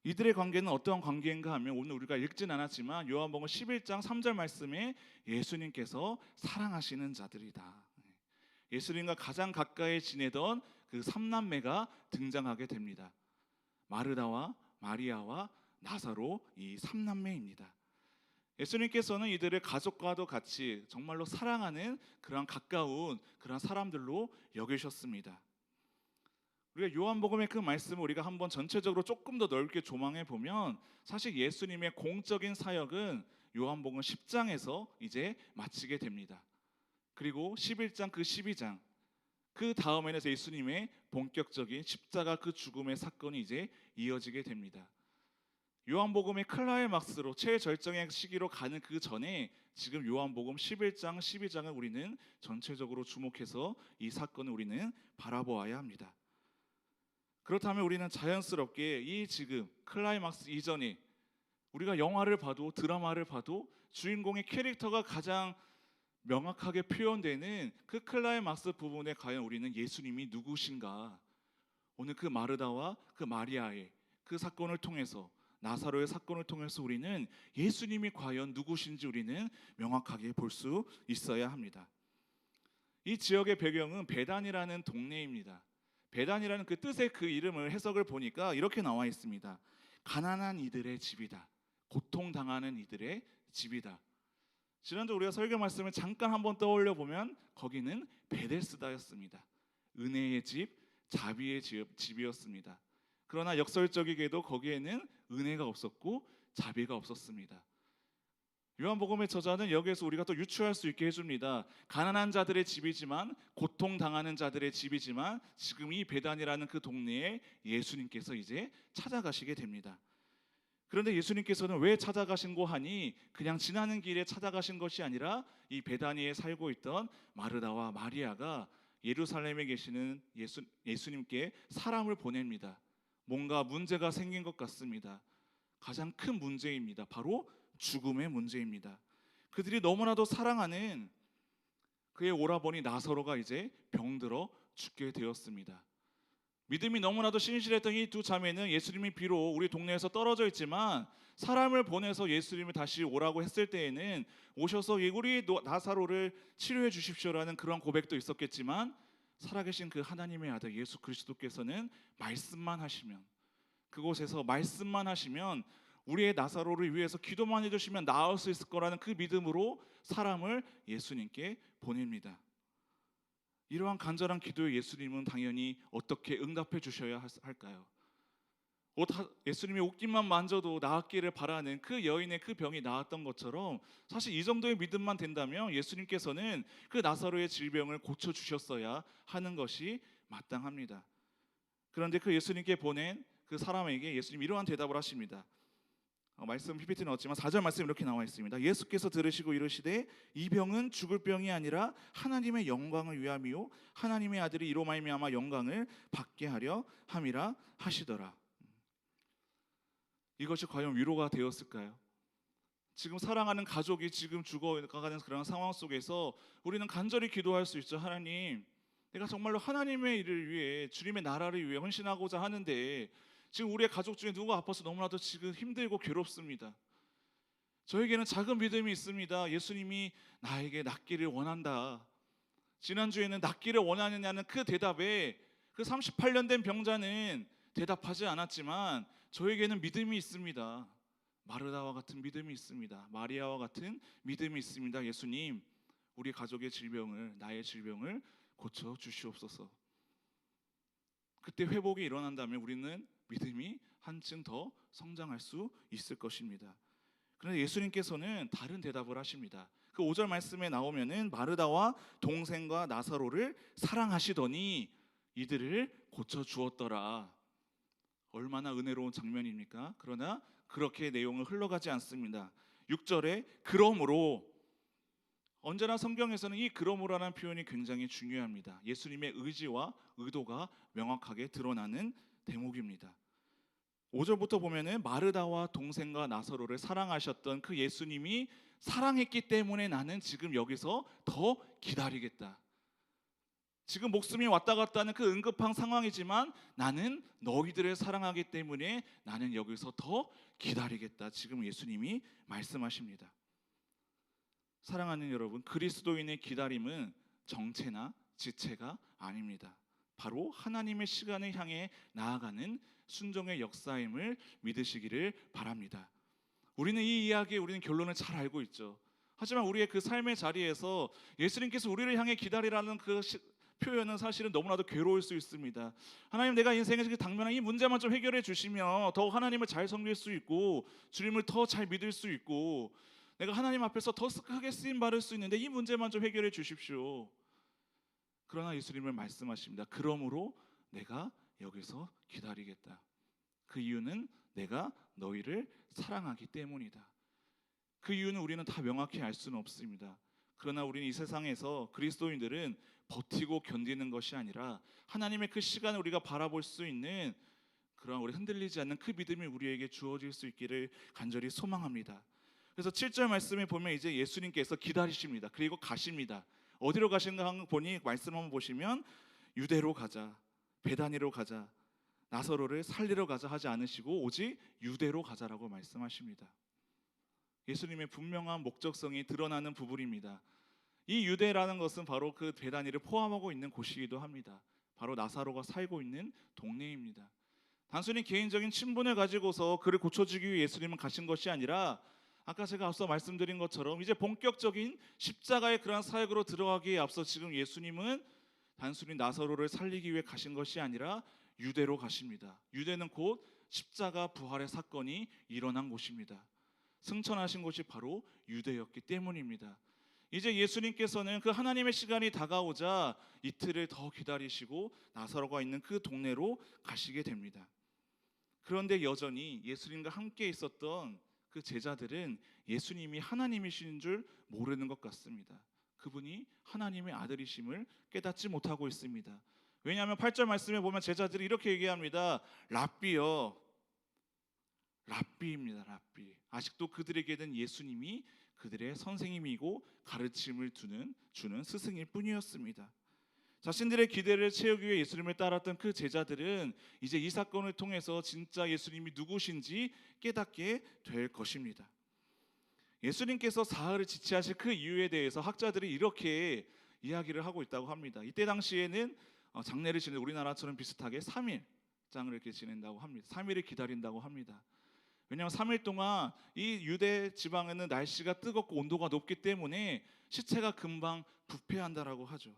이들의 관계는 어떠한 관계인가 하면 오늘 우리가 읽진 않았지만 요한복음 11장 3절 말씀에 예수님께서 사랑하시는 자들이다. 예수님과 가장 가까이 지내던 그 삼남매가 등장하게 됩니다. 마르다와 마리아와 나사로 이 삼남매입니다. 예수님께서는 이들을 가족과도 같이 정말로 사랑하는 그런 가까운 그런 사람들로 여기셨습니다. 우리가 요한복음의 그 말씀을 우리가 한번 전체적으로 조금 더 넓게 조망해 보면 사실 예수님의 공적인 사역은 요한복음 10장에서 이제 마치게 됩니다. 그리고 11장 그 12장 그 다음에는 예수님의 본격적인 십자가 그 죽음의 사건이 이제 이어지게 됩니다. 요한복음의 클라이막스로 최절정의 시기로 가는 그 전에 지금 요한복음 11장, 12장을 우리는 전체적으로 주목해서 이 사건을 우리는 바라보아야 합니다. 그렇다면 우리는 자연스럽게 이 지금 클라이막스 이전에 우리가 영화를 봐도 드라마를 봐도 주인공의 캐릭터가 가장 명확하게 표현되는 그 클라이막스 부분에 과연 우리는 예수님이 누구신가? 오늘 그 마르다와 그 마리아의 그 사건을 통해서 나사로의 사건을 통해서 우리는 예수님이 과연 누구신지 우리는 명확하게 볼 수 있어야 합니다. 이 지역의 배경은 베단이라는 동네입니다. 베단이라는 그 뜻의 그 이름을 해석을 보니까 이렇게 나와 있습니다. 가난한 이들의 집이다. 고통당하는 이들의 집이다. 지난주 우리가 설교 말씀을 잠깐 한번 떠올려 보면 거기는 베데스다였습니다. 은혜의 집, 자비의 집이었습니다. 그러나 역설적이게도 거기에는 은혜가 없었고 자비가 없었습니다. 요한복음의 저자는 여기에서 우리가 또 유추할 수 있게 해줍니다. 가난한 자들의 집이지만, 고통당하는 자들의 집이지만, 지금 이 베단이라는 그 동네에 예수님께서 이제 찾아가시게 됩니다. 그런데 예수님께서는 왜 찾아가신고 하니 그냥 지나는 길에 찾아가신 것이 아니라 이 베다니에 살고 있던 마르다와 마리아가 예루살렘에 계시는 예수님께 사람을 보냅니다. 뭔가 문제가 생긴 것 같습니다. 가장 큰 문제입니다. 바로 죽음의 문제입니다. 그들이 너무나도 사랑하는 그의 오라버니 나사로가 이제 병들어 죽게 되었습니다. 믿음이 너무나도 신실했던 이 두 자매는 예수님이 비록 우리 동네에서 떨어져 있지만 사람을 보내서 예수님을 다시 오라고 했을 때에는 오셔서 우리 나사로를 치료해 주십시오라는 그런 고백도 있었겠지만, 살아계신 그 하나님의 아들 예수 그리스도께서는 말씀만 하시면, 그곳에서 말씀만 하시면 우리의 나사로를 위해서 기도만 해주시면 나을 수 있을 거라는 그 믿음으로 사람을 예수님께 보냅니다. 이러한 간절한 기도에 예수님은 당연히 어떻게 응답해 주셔야 할까요? 예수님이 옷깃만 만져도 나았기를 바라는 그 여인의 그 병이 나았던 것처럼 사실 이 정도의 믿음만 된다면 예수님께서는 그 나사로의 질병을 고쳐주셨어야 하는 것이 마땅합니다. 그런데 그 예수님께 보낸 그 사람에게 예수님 이러한 대답을 하십니다. 말씀 PPT는 없지만 4절 말씀 이렇게 나와 있습니다. 예수께서 들으시고 이르시되 이 병은 죽을 병이 아니라 하나님의 영광을 위함이요 하나님의 아들이 이로 말미암아 영광을 받게 하려 함이라 하시더라. 이것이 과연 위로가 되었을까요? 지금 사랑하는 가족이 지금 죽어가는 그런 상황 속에서 우리는 간절히 기도할 수 있죠. 하나님, 내가 정말로 하나님의 일을 위해, 주님의 나라를 위해 헌신하고자 하는데 지금 우리의 가족 중에 누가 아파서 너무나도 지금 힘들고 괴롭습니다. 저에게는 작은 믿음이 있습니다. 예수님이 나에게 낫기를 원한다. 지난주에는 낫기를 원하느냐는 그 대답에 그 38년 된 병자는 대답하지 않았지만 저에게는 믿음이 있습니다. 마르다와 같은 믿음이 있습니다. 마리아와 같은 믿음이 있습니다. 예수님, 우리 가족의 질병을, 나의 질병을 고쳐 주시옵소서. 그때 회복이 일어난다면 우리는 믿음이 한층 더 성장할 수 있을 것입니다. 그런데 예수님께서는 다른 대답을 하십니다. 그 5절 말씀에 나오면은 마르다와 동생과 나사로를 사랑하시더니 이들을 고쳐 주었더라. 얼마나 은혜로운 장면입니까? 그러나 그렇게 내용은 흘러가지 않습니다. 6절에 그러므로, 언제나 성경에서는 이 그러므로라는 표현이 굉장히 중요합니다. 예수님의 의지와 의도가 명확하게 드러나는 대목입니다. 5절부터 보면은 마르다와 동생과 나사로를 사랑하셨던 그 예수님이 사랑했기 때문에 나는 지금 여기서 더 기다리겠다. 지금 목숨이 왔다 갔다 하는 그 응급한 상황이지만 나는 너희들을 사랑하기 때문에 나는 여기서 더 기다리겠다. 지금 예수님이 말씀하십니다. 사랑하는 여러분, 그리스도인의 기다림은 정체나 지체가 아닙니다. 바로 하나님의 시간을 향해 나아가는 순종의 역사임을 믿으시기를 바랍니다. 우리는 이 이야기에 우리는 결론을 잘 알고 있죠. 하지만 우리의 그 삶의 자리에서 예수님께서 우리를 향해 기다리라는 그 표현은 사실은 너무나도 괴로울 수 있습니다. 하나님, 내가 인생에서 당면한 이 문제만 좀 해결해 주시면 더 하나님을 잘 섬길 수 있고 주님을 더 잘 믿을 수 있고 내가 하나님 앞에서 더 크게 쓰임 받을 수 있는데 이 문제만 좀 해결해 주십시오. 그러나 예수님을 말씀하십니다. 그러므로 내가 여기서 기다리겠다. 그 이유는 내가 너희를 사랑하기 때문이다. 그 이유는 우리는 다 명확히 알 수는 없습니다. 그러나 우리는 이 세상에서 그리스도인들은 버티고 견디는 것이 아니라 하나님의 그 시간을 우리가 바라볼 수 있는 그런 우리 흔들리지 않는 그 믿음이 우리에게 주어질 수 있기를 간절히 소망합니다. 그래서 7절 말씀에 보면 이제 예수님께서 기다리십니다. 그리고 가십니다. 어디로 가신가 보니 말씀 한번 보시면 유대로 가자, 베다니로 가자, 나사로를 살리러 가자 하지 않으시고 오직 유대로 가자라고 말씀하십니다. 예수님의 분명한 목적성이 드러나는 부분입니다. 이 유대라는 것은 바로 그 베다니를 포함하고 있는 곳이기도 합니다. 바로 나사로가 살고 있는 동네입니다. 단순히 개인적인 친분을 가지고서 그를 고쳐주기 위해 예수님은 가신 것이 아니라 아까 제가 앞서 말씀드린 것처럼 이제 본격적인 십자가의 그런 사역으로 들어가기에 앞서 지금 예수님은 단순히 나사로를 살리기 위해 가신 것이 아니라 유대로 가십니다. 유대는 곧 십자가 부활의 사건이 일어난 곳입니다. 승천하신 곳이 바로 유대였기 때문입니다. 이제 예수님께서는 그 하나님의 시간이 다가오자 이틀을 더 기다리시고 나사로가 있는 그 동네로 가시게 됩니다. 그런데 여전히 예수님과 함께 있었던 그 제자들은 예수님이 하나님이신 줄 모르는 것 같습니다. 그분이 하나님의 아들이심을 깨닫지 못하고 있습니다. 왜냐하면 8절 말씀에 보면 제자들이 이렇게 얘기합니다. 랍비여, 랍비입니다. 랍비. 아직도 그들에게는 예수님이 그들의 선생님이고 가르침을 주는 스승일 뿐이었습니다. 자신들의 기대를 채우기 위해 예수님을 따랐던 그 제자들은 이제 이 사건을 통해서 진짜 예수님이 누구신지 깨닫게 될 것입니다. 예수님께서 사흘을 지체하실 그 이유에 대해서 학자들이 이렇게 이야기를 하고 있다고 합니다. 이때 당시에는 장례를 지내는 우리나라처럼 비슷하게 3일장을 이렇게 지낸다고 합니다. 3일을 기다린다고 합니다. 왜냐하면 3일 동안 이 유대 지방에는 날씨가 뜨겁고 온도가 높기 때문에 시체가 금방 부패한다라고 하죠.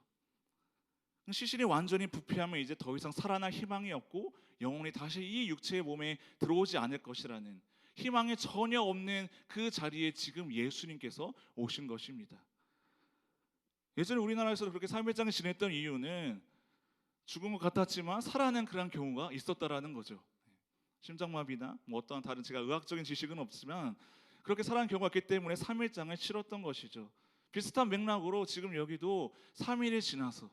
시신이 완전히 부패하면 이제 더 이상 살아날 희망이 없고 영혼이 다시 이 육체의 몸에 들어오지 않을 것이라는 희망이 전혀 없는 그 자리에 지금 예수님께서 오신 것입니다. 예전에 우리나라에서 그렇게 3일장을 지냈던 이유는 죽은 것 같았지만 살아난 그런 경우가 있었다라는 거죠. 심장마비나 뭐 어떠한 다른 제가 의학적인 지식은 없지만 그렇게 살아난 경우가 있기 때문에 3일장을 치렀던 것이죠. 비슷한 맥락으로 지금 여기도 3일이 지나서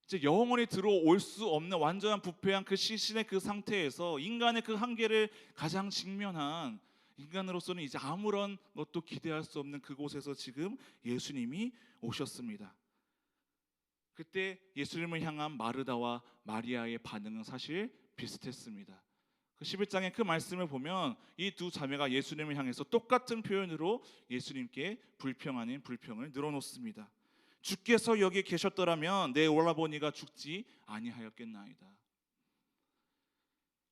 이제 영원히 들어올 수 없는 완전한 부패한 그 시신의 그 상태에서 인간의 그 한계를 가장 직면한 인간으로서는 이제 아무런 것도 기대할 수 없는 그곳에서 지금 예수님이 오셨습니다. 그때 예수님을 향한 마르다와 마리아의 반응은 사실 비슷했습니다. 그 11장의 그 말씀을 보면 이 두 자매가 예수님을 향해서 똑같은 표현으로 예수님께 불평 아닌 불평을 늘어놓습니다. 주께서 여기 계셨더라면 내 오라버니가 죽지 아니하였겠나이다.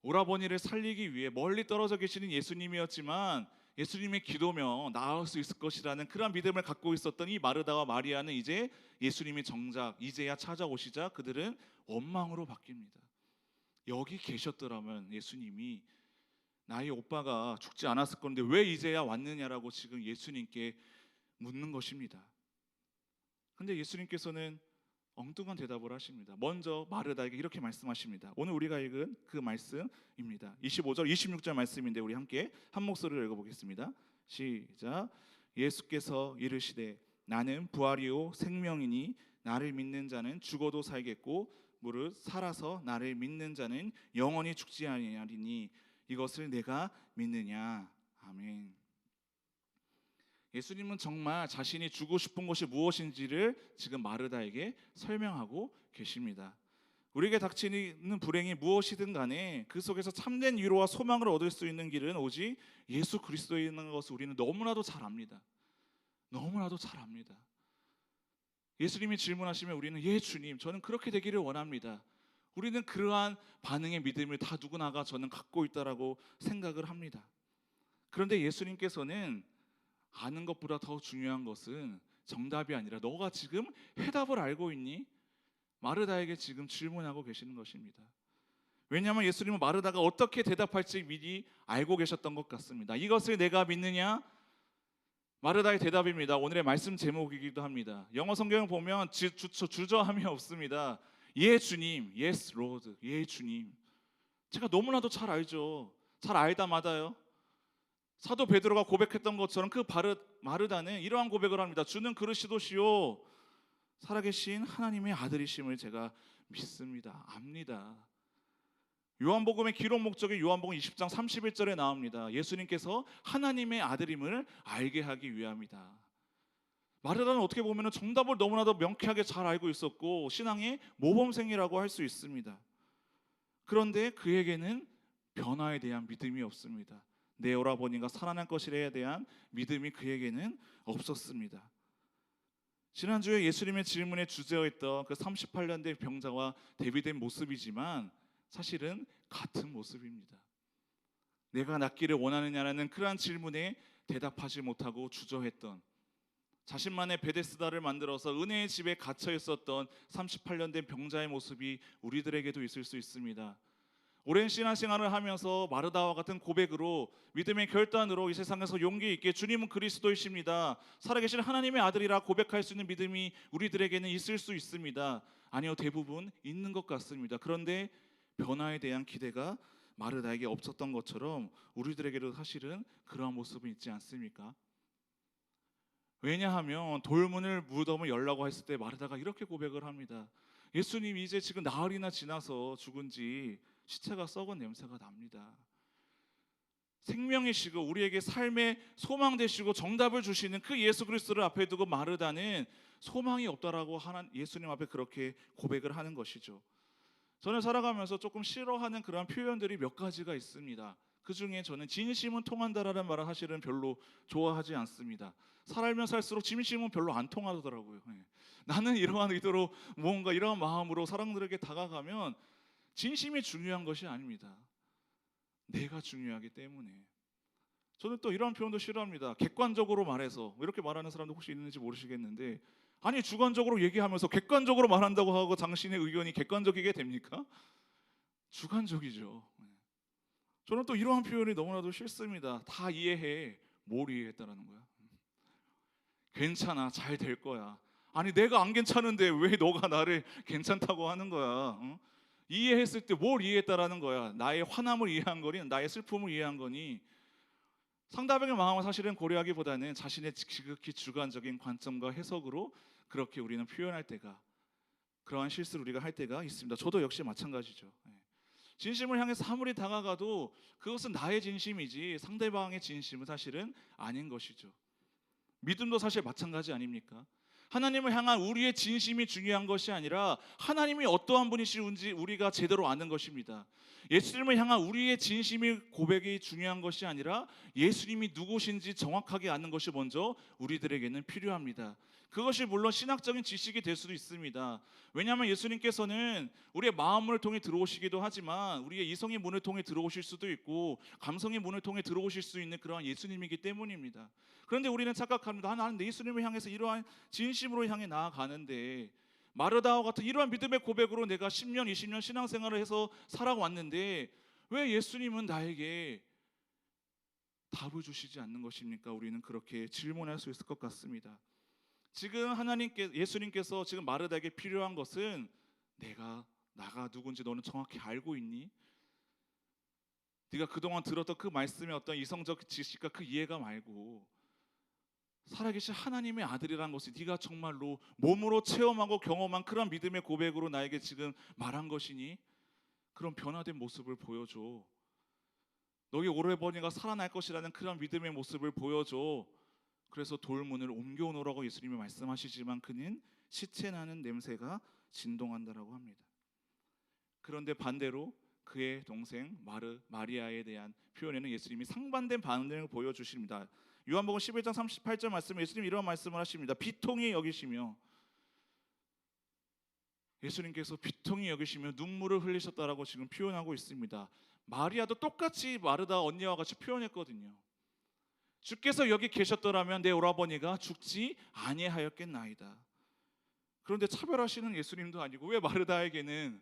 오라버니를 살리기 위해 멀리 떨어져 계시는 예수님이었지만 예수님의 기도면 나을 수 있을 것이라는 그런 믿음을 갖고 있었던 이 마르다와 마리아는 이제 예수님이 정작 이제야 찾아오시자 그들은 원망으로 바뀝니다. 여기 계셨더라면 예수님이 나의 오빠가 죽지 않았을 건데 왜 이제야 왔느냐라고 지금 예수님께 묻는 것입니다. 근데 예수님께서는 엉뚱한 대답을 하십니다. 먼저 마르다에게 이렇게 말씀하십니다. 오늘 우리가 읽은 그 말씀입니다. 25절, 26절 말씀인데 우리 함께 한 목소리로 읽어보겠습니다. 시작. 예수께서 이르시되 나는 부활이요 생명이니 나를 믿는 자는 죽어도 살겠고 무릇 살아서 나를 믿는 자는 영원히 죽지 아니하리니 이것을 내가 믿느냐. 아멘. 예수님은 정말 자신이 주고 싶은 것이 무엇인지를 지금 마르다에게 설명하고 계십니다. 우리에게 닥치는 불행이 무엇이든 간에 그 속에서 참된 위로와 소망을 얻을 수 있는 길은 오직 예수 그리스도에 있는 것을 우리는 너무나도 잘 압니다. 너무나도 잘 압니다. 예수님이 질문하시면 우리는 예 주님 저는 그렇게 되기를 원합니다. 우리는 그러한 반응의 믿음을 다 누구나가 저는 갖고 있다라고 생각을 합니다. 그런데 예수님께서는 아는 것보다 더 중요한 것은 정답이 아니라 너가 지금 해답을 알고 있니? 마르다에게 지금 질문하고 계시는 것입니다. 왜냐하면 예수님은 마르다가 어떻게 대답할지 미리 알고 계셨던 것 같습니다. 이것을 내가 믿느냐? 마르다의 대답입니다. 오늘의 말씀 제목이기도 합니다. 영어 성경을 보면 주저함이 없습니다. 예 주님, yes Lord, 예 주님. 제가 너무나도 잘 알죠. 잘 알다 마다요. 사도 베드로가 고백했던 것처럼 그 마르다는 이러한 고백을 합니다. 주는 그리스도시요 살아계신 하나님의 아들이심을 제가 믿습니다. 압니다. 요한복음의 기록 목적이 요한복음 20장 31절에 나옵니다. 예수님께서 하나님의 아들임을 알게 하기 위함이다. 마르다는 어떻게 보면 정답을 너무나도 명쾌하게 잘 알고 있었고 신앙의 모범생이라고 할 수 있습니다. 그런데 그에게는 변화에 대한 믿음이 없습니다. 내 오라버니가 살아날 것이라에 대한 믿음이 그에게는 없었습니다. 지난주에 예수님의 질문에 주제였던 그 38년 된 병자와 대비된 모습이지만 사실은 같은 모습입니다. 내가 낫기를 원하느냐라는 그러한 질문에 대답하지 못하고 주저했던, 자신만의 베데스다를 만들어서 은혜의 집에 갇혀 있었던 38년 된 병자의 모습이 우리들에게도 있을 수 있습니다. 오랜 신앙생활을 하면서 마르다와 같은 고백으로, 믿음의 결단으로 이 세상에서 용기 있게 주님은 그리스도이십니다, 살아계신 하나님의 아들이라 고백할 수 있는 믿음이 우리들에게는 있을 수 있습니다. 아니요, 대부분 있는 것 같습니다. 그런데 변화에 대한 기대가 마르다에게 없었던 것처럼 우리들에게도 사실은 그러한 모습은 있지 않습니까? 왜냐하면 돌문을 무덤을 열라고 했을 때 마르다가 이렇게 고백을 합니다. 예수님, 이제 지금 나흘이나 지나서 죽은 지 시체가 썩은 냄새가 납니다. 생명이시고 우리에게 삶의 소망 되시고 정답을 주시는 그 예수 그리스도를 앞에 두고 마르다는 소망이 없다라고 예수님 앞에 그렇게 고백을 하는 것이죠. 저는 살아가면서 조금 싫어하는 그런 표현들이 몇 가지가 있습니다. 그 중에 저는 진심은 통한다라는 말을 사실은 별로 좋아하지 않습니다. 살면 살수록 진심은 별로 안 통하더라고요. 나는 이러한 의도로 뭔가 이러한 마음으로 사람들에게 다가가면 진심이 중요한 것이 아닙니다. 내가 중요하기 때문에. 저는 또 이런 표현도 싫어합니다. 객관적으로 말해서, 이렇게 말하는 사람도 혹시 있는지 모르시겠는데, 아니 주관적으로 얘기하면서 객관적으로 말한다고 하고 당신의 의견이 객관적이게 됩니까? 주관적이죠. 저는 또 이러한 표현이 너무나도 싫습니다. 다 이해해. 뭘 이해했다라는 거야? 괜찮아, 잘 될 거야. 아니 내가 안 괜찮은데 왜 너가 나를 괜찮다고 하는 거야? 응? 이해했을 때 뭘 이해했다라는 거야? 나의 화남을 이해한 거니? 나의 슬픔을 이해한 거니? 상대방의 마음을 사실은 고려하기보다는 자신의 지극히 주관적인 관점과 해석으로 그렇게 우리는 표현할 때가, 그러한 실수를 우리가 할 때가 있습니다. 저도 역시 마찬가지죠. 진심을 향해서 아무리 다가가도 그것은 나의 진심이지 상대방의 진심은 사실은 아닌 것이죠. 믿음도 사실 마찬가지 아닙니까? 하나님을 향한 우리의 진심이 중요한 것이 아니라 하나님이 어떠한 분이신지 우리가 제대로 아는 것입니다. 예수님을 향한 우리의 진심이 고백이 중요한 것이 아니라 예수님이 누구신지 정확하게 아는 것이 먼저 우리들에게는 필요합니다. 그것이 물론 신학적인 지식이 될 수도 있습니다. 왜냐하면 예수님께서는 우리의 마음을 통해 들어오시기도 하지만 우리의 이성의 문을 통해 들어오실 수도 있고 감성의 문을 통해 들어오실 수 있는 그러한 예수님이기 때문입니다. 그런데 우리는 착각합니다. 나는 예수님을 향해서 이러한 진심으로 향해 나아가는데, 마르다와 같은 이러한 믿음의 고백으로 내가 10년, 20년 신앙생활을 해서 살아왔는데 왜 예수님은 나에게 답을 주시지 않는 것입니까? 우리는 그렇게 질문할 수 있을 것 같습니다. 지금 예수님께서 지금 마르다에게 필요한 것은 나가 누군지 너는 정확히 알고 있니? 네가 그동안 들었던 그 말씀의 어떤 이성적 지식과 그 이해가 말고 살아계신 하나님의 아들이라는 것을 네가 정말로 몸으로 체험하고 경험한 그런 믿음의 고백으로 나에게 지금 말한 것이니? 그런 변화된 모습을 보여줘. 너희 오래버니가 살아날 것이라는 그런 믿음의 모습을 보여줘. 그래서 돌문을 옮겨놓으라고 예수님이 말씀하시지만 그는 시체나는 냄새가 진동한다라고 합니다. 그런데 반대로 그의 동생 마리아에 대한 표현에는 예수님이 상반된 반응을 보여주십니다. 요한복음 11장 38절 말씀에 예수님이 이런 말씀을 하십니다. 비통히 여기시며, 예수님께서 비통히 여기시며 눈물을 흘리셨다라고 지금 표현하고 있습니다. 마리아도 똑같이 마르다 언니와 같이 표현했거든요. 주께서 여기 계셨더라면 내 오라버니가 죽지 아니하였겠나이다. 그런데 차별하시는 예수님도 아니고 왜 마르다에게는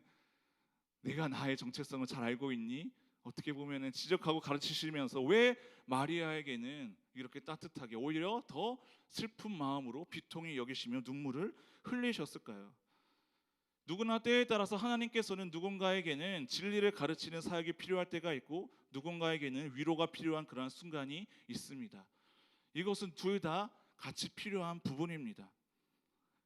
내가 나의 정체성을 잘 알고 있니? 어떻게 보면은 지적하고 가르치시면서 왜 마리아에게는 이렇게 따뜻하게 오히려 더 슬픈 마음으로 비통히 여기시며 눈물을 흘리셨을까요? 누구나 때에 따라서 하나님께서는 누군가에게는 진리를 가르치는 사역이 필요할 때가 있고 누군가에게는 위로가 필요한 그러한 순간이 있습니다. 이것은 둘 다 같이 필요한 부분입니다.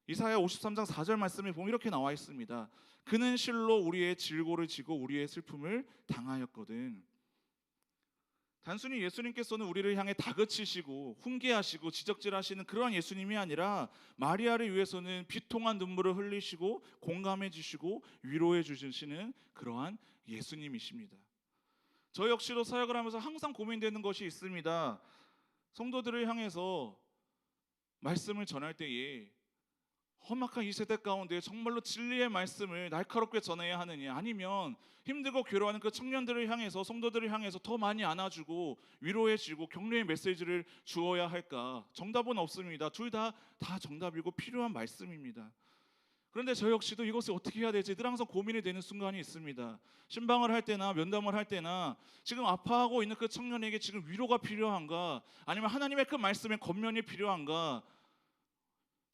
이사야 53장 4절 말씀에 보면 이렇게 나와 있습니다. 그는 실로 우리의 질고를 지고 우리의 슬픔을 당하였거든. 단순히 예수님께서는 우리를 향해 다그치시고 훈계하시고 지적질하시는 그러한 예수님이 아니라 마리아를 위해서는 비통한 눈물을 흘리시고 공감해 주시고 위로해 주시는 그러한 예수님이십니다. 저 역시도 사역을 하면서 항상 고민되는 것이 있습니다. 성도들을 향해서 말씀을 전할 때에 험악한 이 세대 가운데 정말로 진리의 말씀을 날카롭게 전해야 하느냐, 아니면 힘들고 괴로워하는 그 청년들을 향해서, 성도들을 향해서 더 많이 안아주고 위로해주고 격려의 메시지를 주어야 할까? 정답은 없습니다. 둘 다 정답이고 필요한 말씀입니다. 그런데 저 역시도 이것을 어떻게 해야 될지 늘 항상 고민이 되는 순간이 있습니다. 신방을 할 때나 면담을 할 때나 지금 아파하고 있는 그 청년에게 지금 위로가 필요한가, 아니면 하나님의 그 말씀의 권면이 필요한가?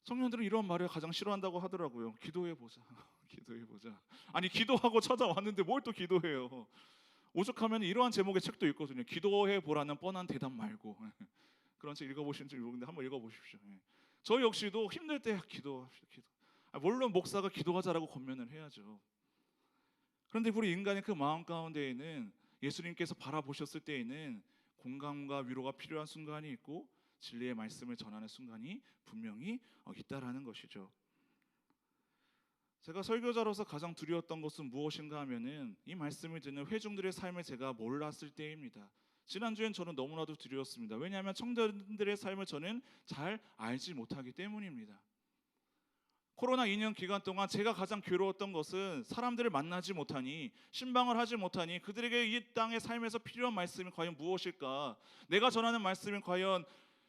청년들은 이런 말을 가장 싫어한다고 하더라고요. 기도해보자. 기도해보자. 아니, 기도하고 찾아왔는데 뭘 또 기도해요. 오죽하면 이러한 제목의 책도 있거든요. 기도해보라는 뻔한 대답 말고. 그런 책 읽어보신 줄 모르는데 한번 읽어보십시오. 저 역시도 힘들 때 기도합시다. 기도. 물론 목사가 기도하자라고 권면을 해야죠. 그런데 우리 인간의 그 마음 가운데에는 예수님께서 바라보셨을 때에는 공감과 위로가 필요한 순간이 있고 진리의 말씀을 전하는 순간이 분명히 있다라는 것이죠. 제가 설교자로서 가장 두려웠던 것은 무엇인가 하면은 이 말씀을 듣는 회중들의 삶을 제가 몰랐을 때입니다. 지난주엔 저는 너무나도 두려웠습니다. 왜냐하면 청년들의 삶을 저는 잘 알지 못하기 때문입니다. 코로나 2년 기간 동안 제가 가장 괴로웠던 것은 사람들을 만나지 못하니, 신방을 하지 못하니 그들에게 이 땅의 삶에서 필요한 말씀이 과연 무엇일까? 내가 전하는 말씀이 과연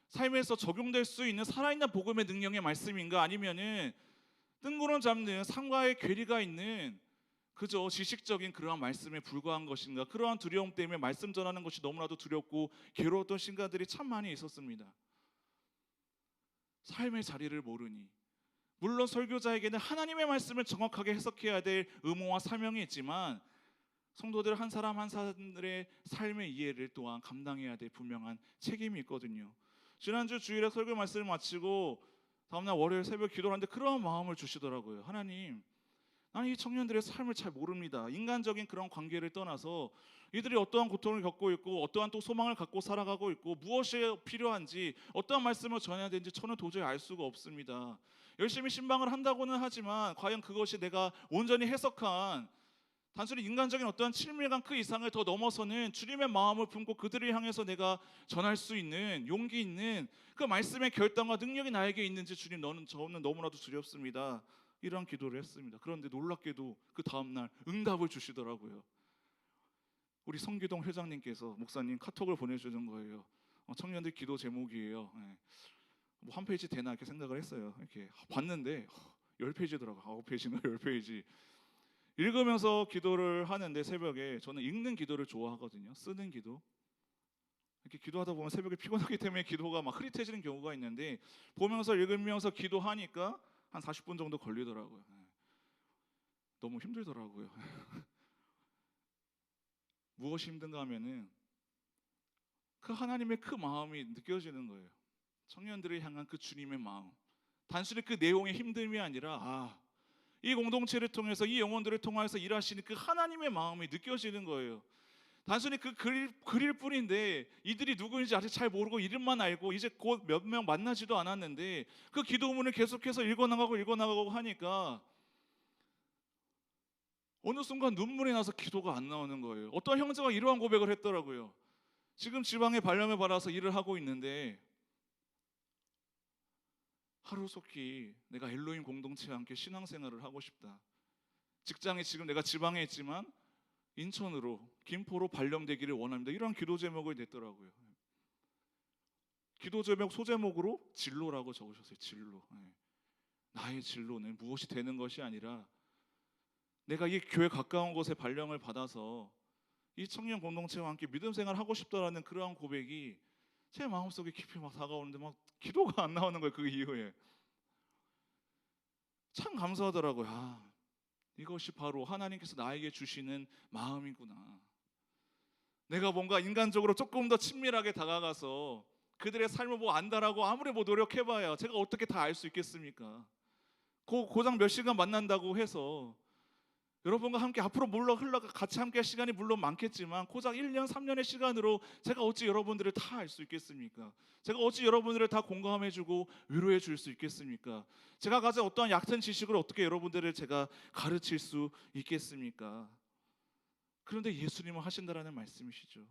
삶에서 적용될 수 있는 살아있는 복음의 능력의 말씀인가? 아니면은 뜬구름 잡는 상과의 괴리가 있는 그저 지식적인 그러한 말씀에 불과한 것인가? 그러한 두려움 때문에 말씀 전하는 것이 너무나도 두렵고 괴로웠던 순간들이 참 많이 있었습니다. 삶의 자리를 모르니, 물론 설교자에게는 하나님의 말씀을 정확하게 해석해야 될 의무와 사명이 있지만 성도들 한 사람 한 사람들의 삶의 이해를 또한 감당해야 될 분명한 책임이 있거든요. 지난주 주일에 설교 말씀을 마치고 다음날 월요일 새벽 기도를 하는데 그런 마음을 주시더라고요. 하나님, 나는 이 청년들의 삶을 잘 모릅니다. 인간적인 그런 관계를 떠나서 이들이 어떠한 고통을 겪고 있고 어떠한 또 소망을 갖고 살아가고 있고 무엇이 필요한지, 어떠한 말씀을 전해야 되는지 저는 도저히 알 수가 없습니다. 열심히 신방을 한다고는 하지만 과연 그것이 내가 온전히 해석한 단순히 인간적인 어떠한 친밀감 그 이상을 더 넘어서는 주님의 마음을 품고 그들을 향해서 내가 전할 수 있는 용기 있는 그 말씀의 결단과 능력이 나에게 있는지 주님, 저는 너무나도 두렵습니다. 이런 기도를 했습니다. 그런데 놀랍게도 그 다음날 응답을 주시더라고요. 우리 성기동 회장님께서 목사님 카톡을 보내주는 거예요. 청년들 기도 제목이에요. 뭐 한 페이지 되나 이렇게 생각을 했어요. 이렇게 봤는데 10페이지더라고요. 9페이지인가 10페이지. 읽으면서 기도를 하는데 새벽에, 저는 읽는 기도를 좋아하거든요. 쓰는 기도. 이렇게 기도하다 보면 새벽에 피곤하기 때문에 기도가 막 흐릿해지는 경우가 있는데 보면서 읽으면서 기도하니까 한 40분 정도 걸리더라고요. 너무 힘들더라고요. 무엇이 힘든가 하면은 그 하나님의 그 마음이 느껴지는 거예요. 청년들을 향한 그 주님의 마음. 단순히 그 내용의 힘듦이 아니라 이 공동체를 통해서, 이 영혼들을 통해서 일하시는 그 하나님의 마음이 느껴지는 거예요. 단순히 그 글일 뿐인데 이들이 누구인지 아직 잘 모르고 이름만 알고 이제 곧 몇 명 만나지도 않았는데 그 기도문을 계속해서 읽어나가고 하니까 어느 순간 눈물이 나서 기도가 안 나오는 거예요. 어떤 형제가 이러한 고백을 했더라고요. 지금 지방에 발령을 받아서 일을 하고 있는데 하루속히 내가 엘로힘 공동체와 함께 신앙생활을 하고 싶다. 직장에 지금 내가 지방에 있지만 인천으로, 김포로 발령되기를 원합니다. 이런 기도 제목을 냈더라고요. 기도 제목 소제목으로 진로라고 적으셨어요. 진로. 나의 진로는 무엇이 되는 것이 아니라 내가 이 교회 가까운 곳에 발령을 받아서 이 청년 공동체와 함께 믿음 생활을 하고 싶다라는 그러한 고백이 제 마음속에 깊이 막 다가오는데 막 기도가 안 나오는 거예요. 그 이후에 참 감사하더라고요. 이것이 바로 하나님께서 나에게 주시는 마음이구나. 내가 뭔가 인간적으로 조금 더 친밀하게 다가가서 그들의 삶을 뭐 안다라고 아무리 뭐 노력해봐야 제가 어떻게 다 알 수 있겠습니까? 고장 몇 시간 만난다고 해서 여러분과 함께 앞으로 물론 같이 함께 할 시간이 물론 많겠지만 고작 1년, 3년의 시간으로 제가 어찌 여러분들을 다 알 수 있겠습니까? 제가 어찌 여러분들을 다 공감해주고 위로해 줄 수 있겠습니까? 제가 가진 어떠한 얕은 지식을 어떻게 여러분들을 제가 가르칠 수 있겠습니까? 그런데 예수님은 하신다라는 말씀이시죠.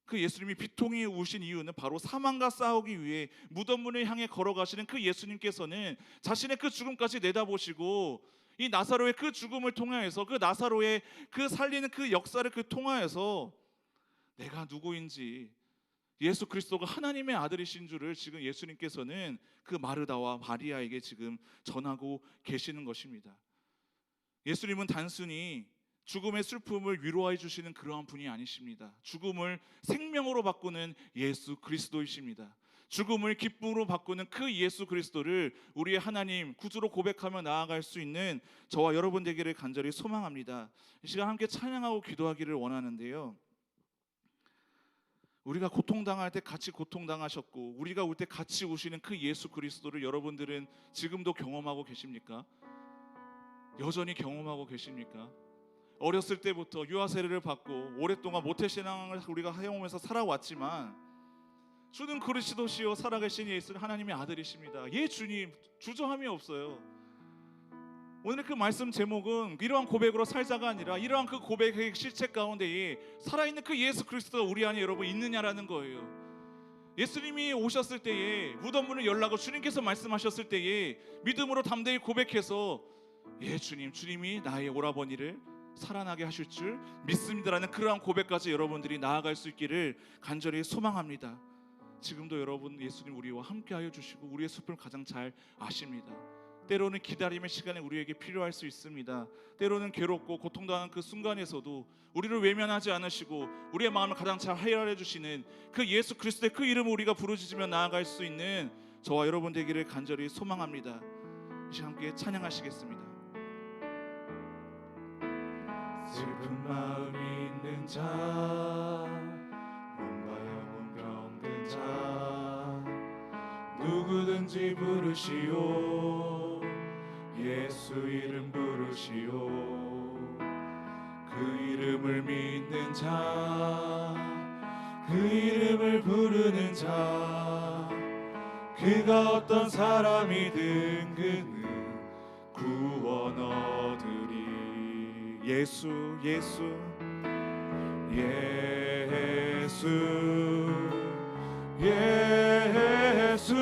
그 예수님이 비통이 우신 이유는 바로 사망과 싸우기 위해 무덤문을 향해 걸어가시는 그 예수님께서는 자신의 그 죽음까지 내다보시고 이 나사로의 그 죽음을 통하여서 그 나사로의 그 살리는 그 역사를 통하여서 내가 누구인지, 예수 그리스도가 하나님의 아들이신 줄을 지금 예수님께서는 그 마르다와 마리아에게 지금 전하고 계시는 것입니다. 예수님은 단순히 죽음의 슬픔을 위로해 주시는 그러한 분이 아니십니다. 죽음을 생명으로 바꾸는 예수 그리스도이십니다. 죽음을 기쁨으로 바꾸는 그 예수 그리스도를 우리의 하나님, 구주로 고백하며 나아갈 수 있는 저와 여러분 되기를 간절히 소망합니다. 이 시간 함께 찬양하고 기도하기를 원하는데요, 우리가 고통당할 때 같이 고통당하셨고 우리가 올 때 같이 오시는 그 예수 그리스도를 여러분들은 지금도 경험하고 계십니까? 여전히 경험하고 계십니까? 어렸을 때부터 유아 세례를 받고 오랫동안 모태신앙을 우리가 해오면서 살아왔지만 주는 그리스도시요 살아계신 예수 하나님의 아들이십니다. 예 주님, 주저함이 없어요. 오늘 그 말씀 제목은 이러한 고백으로 살자가 아니라 이러한 그 고백의 실체 가운데에 살아있는 그 예수 그리스도가 우리 안에 여러분 있느냐라는 거예요. 예수님이 오셨을 때에 무덤문을 열라고 주님께서 말씀하셨을 때에 믿음으로 담대히 고백해서 예 주님, 주님이 나의 오라버니를 살아나게 하실 줄 믿습니다라는 그러한 고백까지 여러분들이 나아갈 수 있기를 간절히 소망합니다. 지금도 여러분 예수님 우리와 함께하여 주시고 우리의 슬픔을 가장 잘 아십니다. 때로는 기다림의 시간이 우리에게 필요할 수 있습니다. 때로는 괴롭고 고통당하는 그 순간에서도 우리를 외면하지 않으시고 우리의 마음을 가장 잘 헤아려 주시는 그 예수 그리스도의 그 이름을 우리가 부르짖으며 나아갈 수 있는 저와 여러분 되기를 간절히 소망합니다. 이 시간 함께 찬양하시겠습니다. 슬픈 마음이 있는 자, 몸과 영혼 병든 자, 누구든지 부르시오. 예수 이름 부르시오. 그 이름을 믿는 자, 그 이름을 부르는 자, 그가 어떤 사람이든 그는 구원 얻으리. 예수 예수 예수 예수,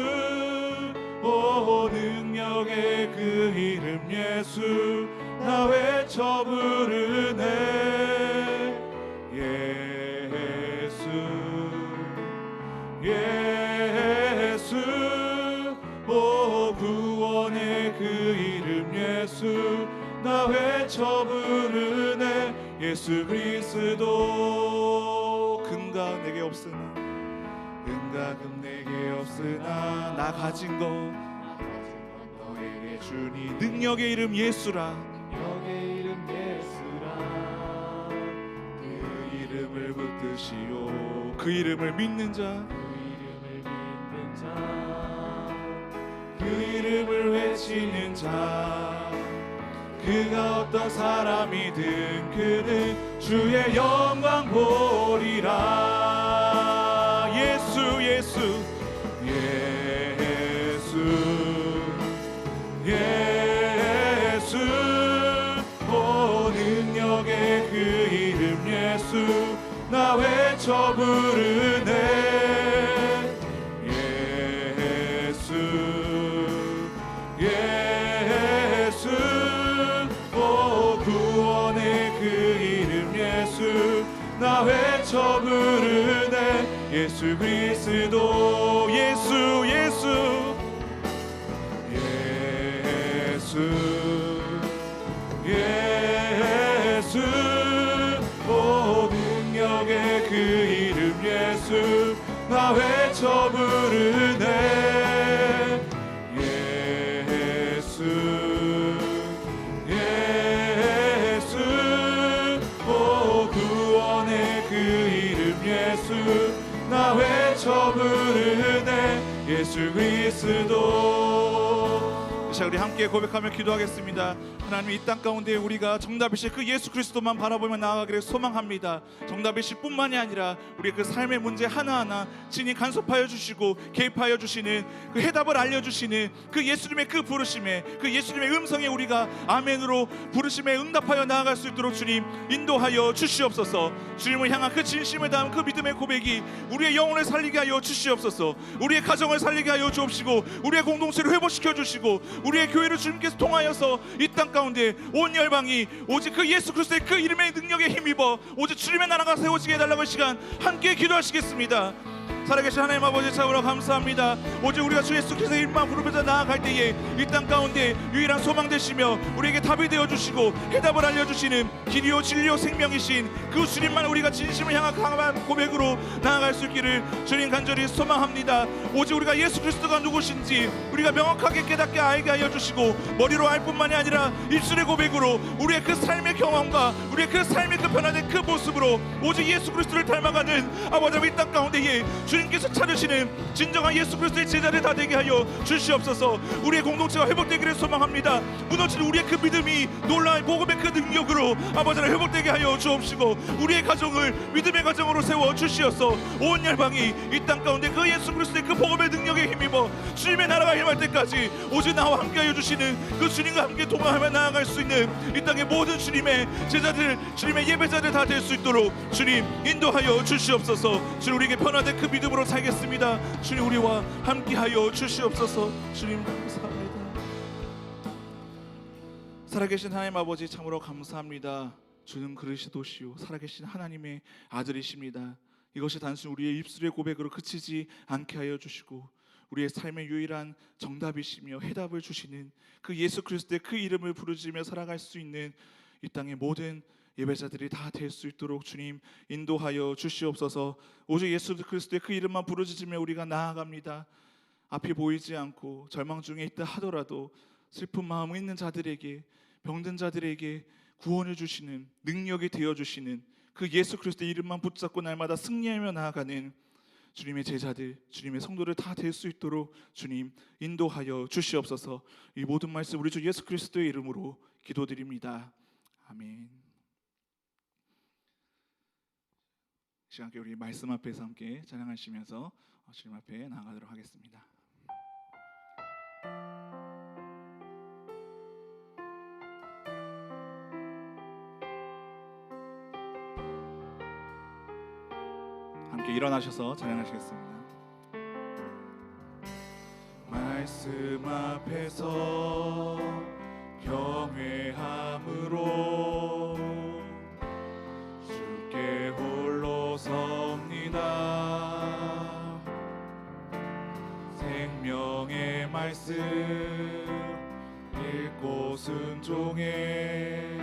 오 능력의 그 이름 예수, 나 외쳐 부르네. 예수 예수, 오 구원의 그 이름 예수, 나 외쳐 부르네. 예수 그리스도. 금과 내게 없으나, 은과 금 내게 없으나 나 가진 것 너에게 주니. 능력의 이름 예수라, 능력의 이름 예수라. 그 이름을 붙드시오. 그 이름을 믿는 자, 그 이름을 믿는 자, 그 이름을 외치는 자, 그가 어떤 사람이든 그는 주의 영광 보리라. 예수 예수 예수 예수, 오 능력의 그 이름 예수, 나 외쳐 부르네. 예수 예수, 구원의 그 이름 예수, 나 외쳐 부르네. 예수 그리스도. 예수 예수 예수 예수, 오 능력의 그 이름 예수, 나 외쳐 부르네. 예수 나 외쳐 부르네. 예수 그리스도. 자, 우리 함께 고백하며 기도하겠습니다. 하나님, 이 땅 가운데 우리가 정답이실 그 예수 그리스도만 바라보며 나아가기를 소망합니다. 정답이실 뿐만이 아니라 우리의 그 삶의 문제 하나하나 친히 간섭하여 주시고 개입하여 주시는 그 해답을 알려주시는 그 예수님의 그 부르심에, 그 예수님의 음성에 우리가 아멘으로 부르심에 응답하여 나아갈 수 있도록 주님 인도하여 주시옵소서. 주님을 향한 그 진심을 담은 그 믿음의 고백이 우리의 영혼을 살리게 하여 주시옵소서. 우리의 가정을 살리게 하여 주옵시고, 우리의 공동체를 회복시켜 주시고, 우리의 교회를 주님께서 통하여서 이 땅 가운데 온 열방이 오직 그 예수 그리스도의 그 이름의 능력에 힘입어 오직 주님의 나라가 세워지게 해달라고 시간 함께 기도하시겠습니다. 살아계신 하나님 아버지, 참으로 감사합니다. 오직 우리가 주 예수 그리스도의 이름만 부르면서 나아갈 때에 이 땅 가운데 유일한 소망 되시며 우리에게 답이 되어주시고 해답을 알려주시는 길이요 진리요 생명이신 그 주님만 우리가 진심을 향한 강한 고백으로 나아갈 수 있기를 주님 간절히 소망합니다. 오직 우리가 예수 그리스도가 누구신지 우리가 명확하게 깨닫게 알게 하여 주시고, 머리로 알 뿐만이 아니라 입술의 고백으로 우리의 그 삶의 경험과 우리의 그 삶의 그 변화된 그 모습으로 오직 예수 그리스도를 닮아가는 아버지, 이 땅 가운데에 주님께서 찾으시는 진정한 예수 그리스도의 제자를 다 되게 하여 주시옵소서. 우리의 공동체가 회복되기를 소망합니다. 무너진 우리의 그 믿음이 놀라운 복음의 그 능력으로 아버지를 회복되게 하여 주옵시고, 우리의 가정을 믿음의 가정으로 세워 주시옵소서. 온 열방이 이 땅 가운데 그 예수 그리스도의 그 복음의 능력에 힘입어 주님의 나라가 임할 때까지 오직 나와 함께 하여 주시는 그 주님과 함께 동행하며 나아갈 수 있는 이 땅의 모든 주님의 제자들, 주님의 예배자들 다 될 수 있도록 주님 인도하여 주시옵소서. 주님, 우리에게 변화된 그 믿음으로 살겠습니다. 주님, 우리와 함께하여 주시옵소서. 주님 감사합니다. 살아계신 하나님 아버지, 참으로 감사합니다. 주는 그리스도시요 살아계신 하나님의 아들이십니다. 이것이 단순히 우리의 입술의 고백으로 그치지 않게 하여 주시고, 우리의 삶의 유일한 정답이시며 해답을 주시는 그 예수 그리스도의 그 이름을 부르짖으며 살아갈 수 있는 이 땅의 모든 예배자들이 다 될 수 있도록 주님 인도하여 주시옵소서. 오직 예수 그리스도의 그 이름만 부르짖으며 우리가 나아갑니다. 앞이 보이지 않고 절망 중에 있다 하더라도 슬픈 마음 있는 자들에게, 병든 자들에게 구원을 주시는 능력이 되어주시는 그 예수 그리스도의 이름만 붙잡고 날마다 승리하며 나아가는 주님의 제자들, 주님의 성도들 다 될 수 있도록 주님 인도하여 주시옵소서. 이 모든 말씀 우리 주 예수 그리스도의 이름으로 기도드립니다. 아멘. 시간 함께 우리 말씀 앞에서 함께 찬양하시면서 주님 앞에 나아가도록 하겠습니다. 함께 일어나셔서 찬양하시겠습니다. 말씀 앞에서 경외함으로 주께 홀로 섭니다. 생명의 말씀 읽고 순종해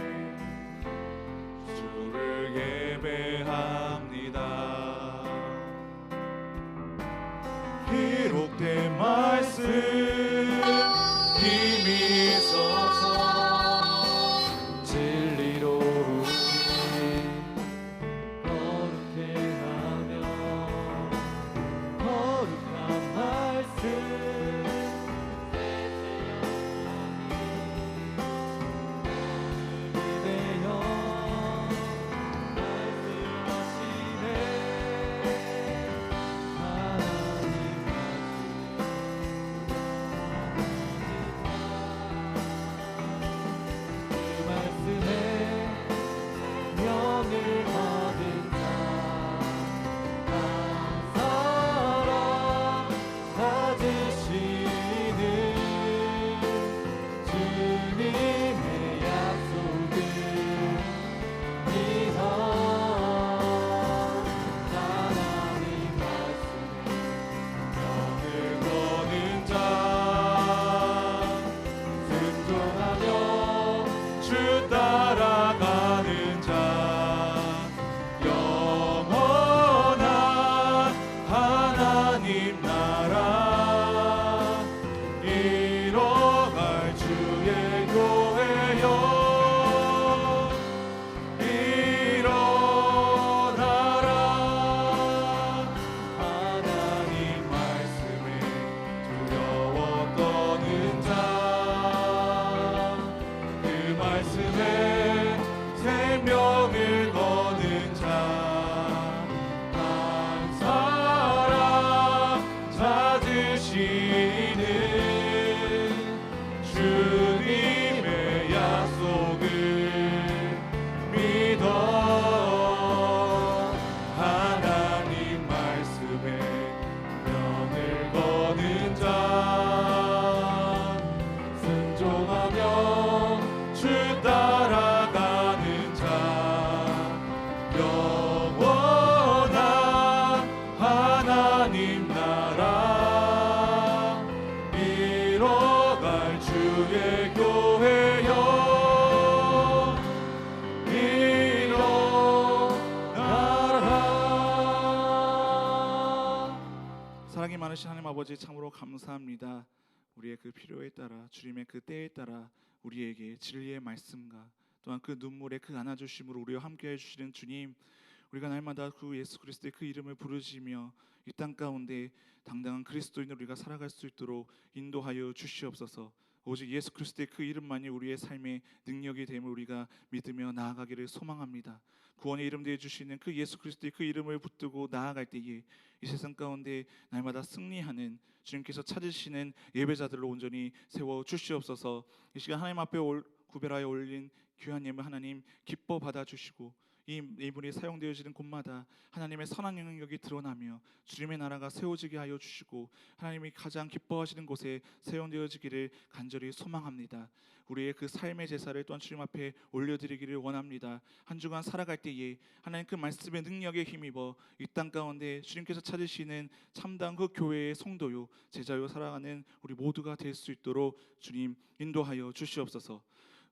주를 예배합니다. 기록된 말씀 힘이 있어서 진리로 우리 거룩해 하며 거룩한 말씀 사랑이 많으신 하나님 아버지 참으로 감사합니다. 우리의 그 필요에 따라 주님의 그 때에 따라 우리에게 진리의 말씀과 또한 그 눈물의 그 안아주심으로 우리와 함께해 주시는 주님, 우리가 날마다 그 예수 그리스도의 그 이름을 부르시며 이 땅 가운데 당당한 그리스도인으로 우리가 살아갈 수 있도록 인도하여 주시옵소서. 오직 예수 그리스도의 그 이름만이 우리의 삶의 능력이 됨을 우리가 믿으며 나아가기를 소망합니다. 구원의 이름 되어 주시는 그 예수 그리스도의 그 이름을 붙들고 나아갈 때에 이 세상 가운데 날마다 승리하는 주님께서 찾으시는 예배자들로 온전히 세워 주시옵소서. 이 시간 하나님 앞에 구별하여 올린 귀한 예물 하나님 기뻐 받아 주시고 이 예물이 사용되어지는 곳마다 하나님의 선한 영역이 드러나며 주님의 나라가 세워지게 하여 주시고 하나님이 가장 기뻐하시는 곳에 세워되어지기를 간절히 소망합니다. 우리의 그 삶의 제사를 또한 주님 앞에 올려드리기를 원합니다. 한 주간 살아갈 때에 하나님 그 말씀의 능력에 힘입어 이 땅 가운데 주님께서 찾으시는 참다운 그 교회의 성도요 제자요 살아가는 우리 모두가 될 수 있도록 주님 인도하여 주시옵소서.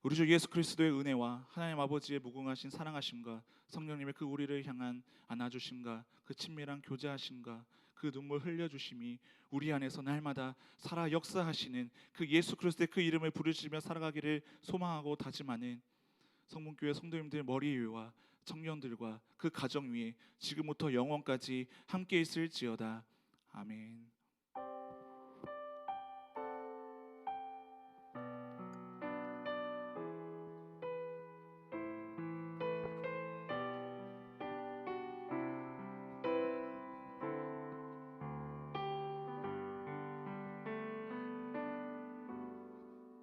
우리 주 예수 그리스도의 은혜와 하나님 아버지의 무궁하신 사랑하심과 성령님의 그 우리를 향한 안아주심과 그 친밀한 교제하심과 그 눈물 흘려주심이 우리 안에서 날마다 살아 역사하시는 그 예수 그리스도의 그 이름을 부르시며 살아가기를 소망하고 다짐하는 성문교회 성도님들 머리 위와 청년들과 그 가정 위에 지금부터 영원까지 함께 있을지어다. 아멘.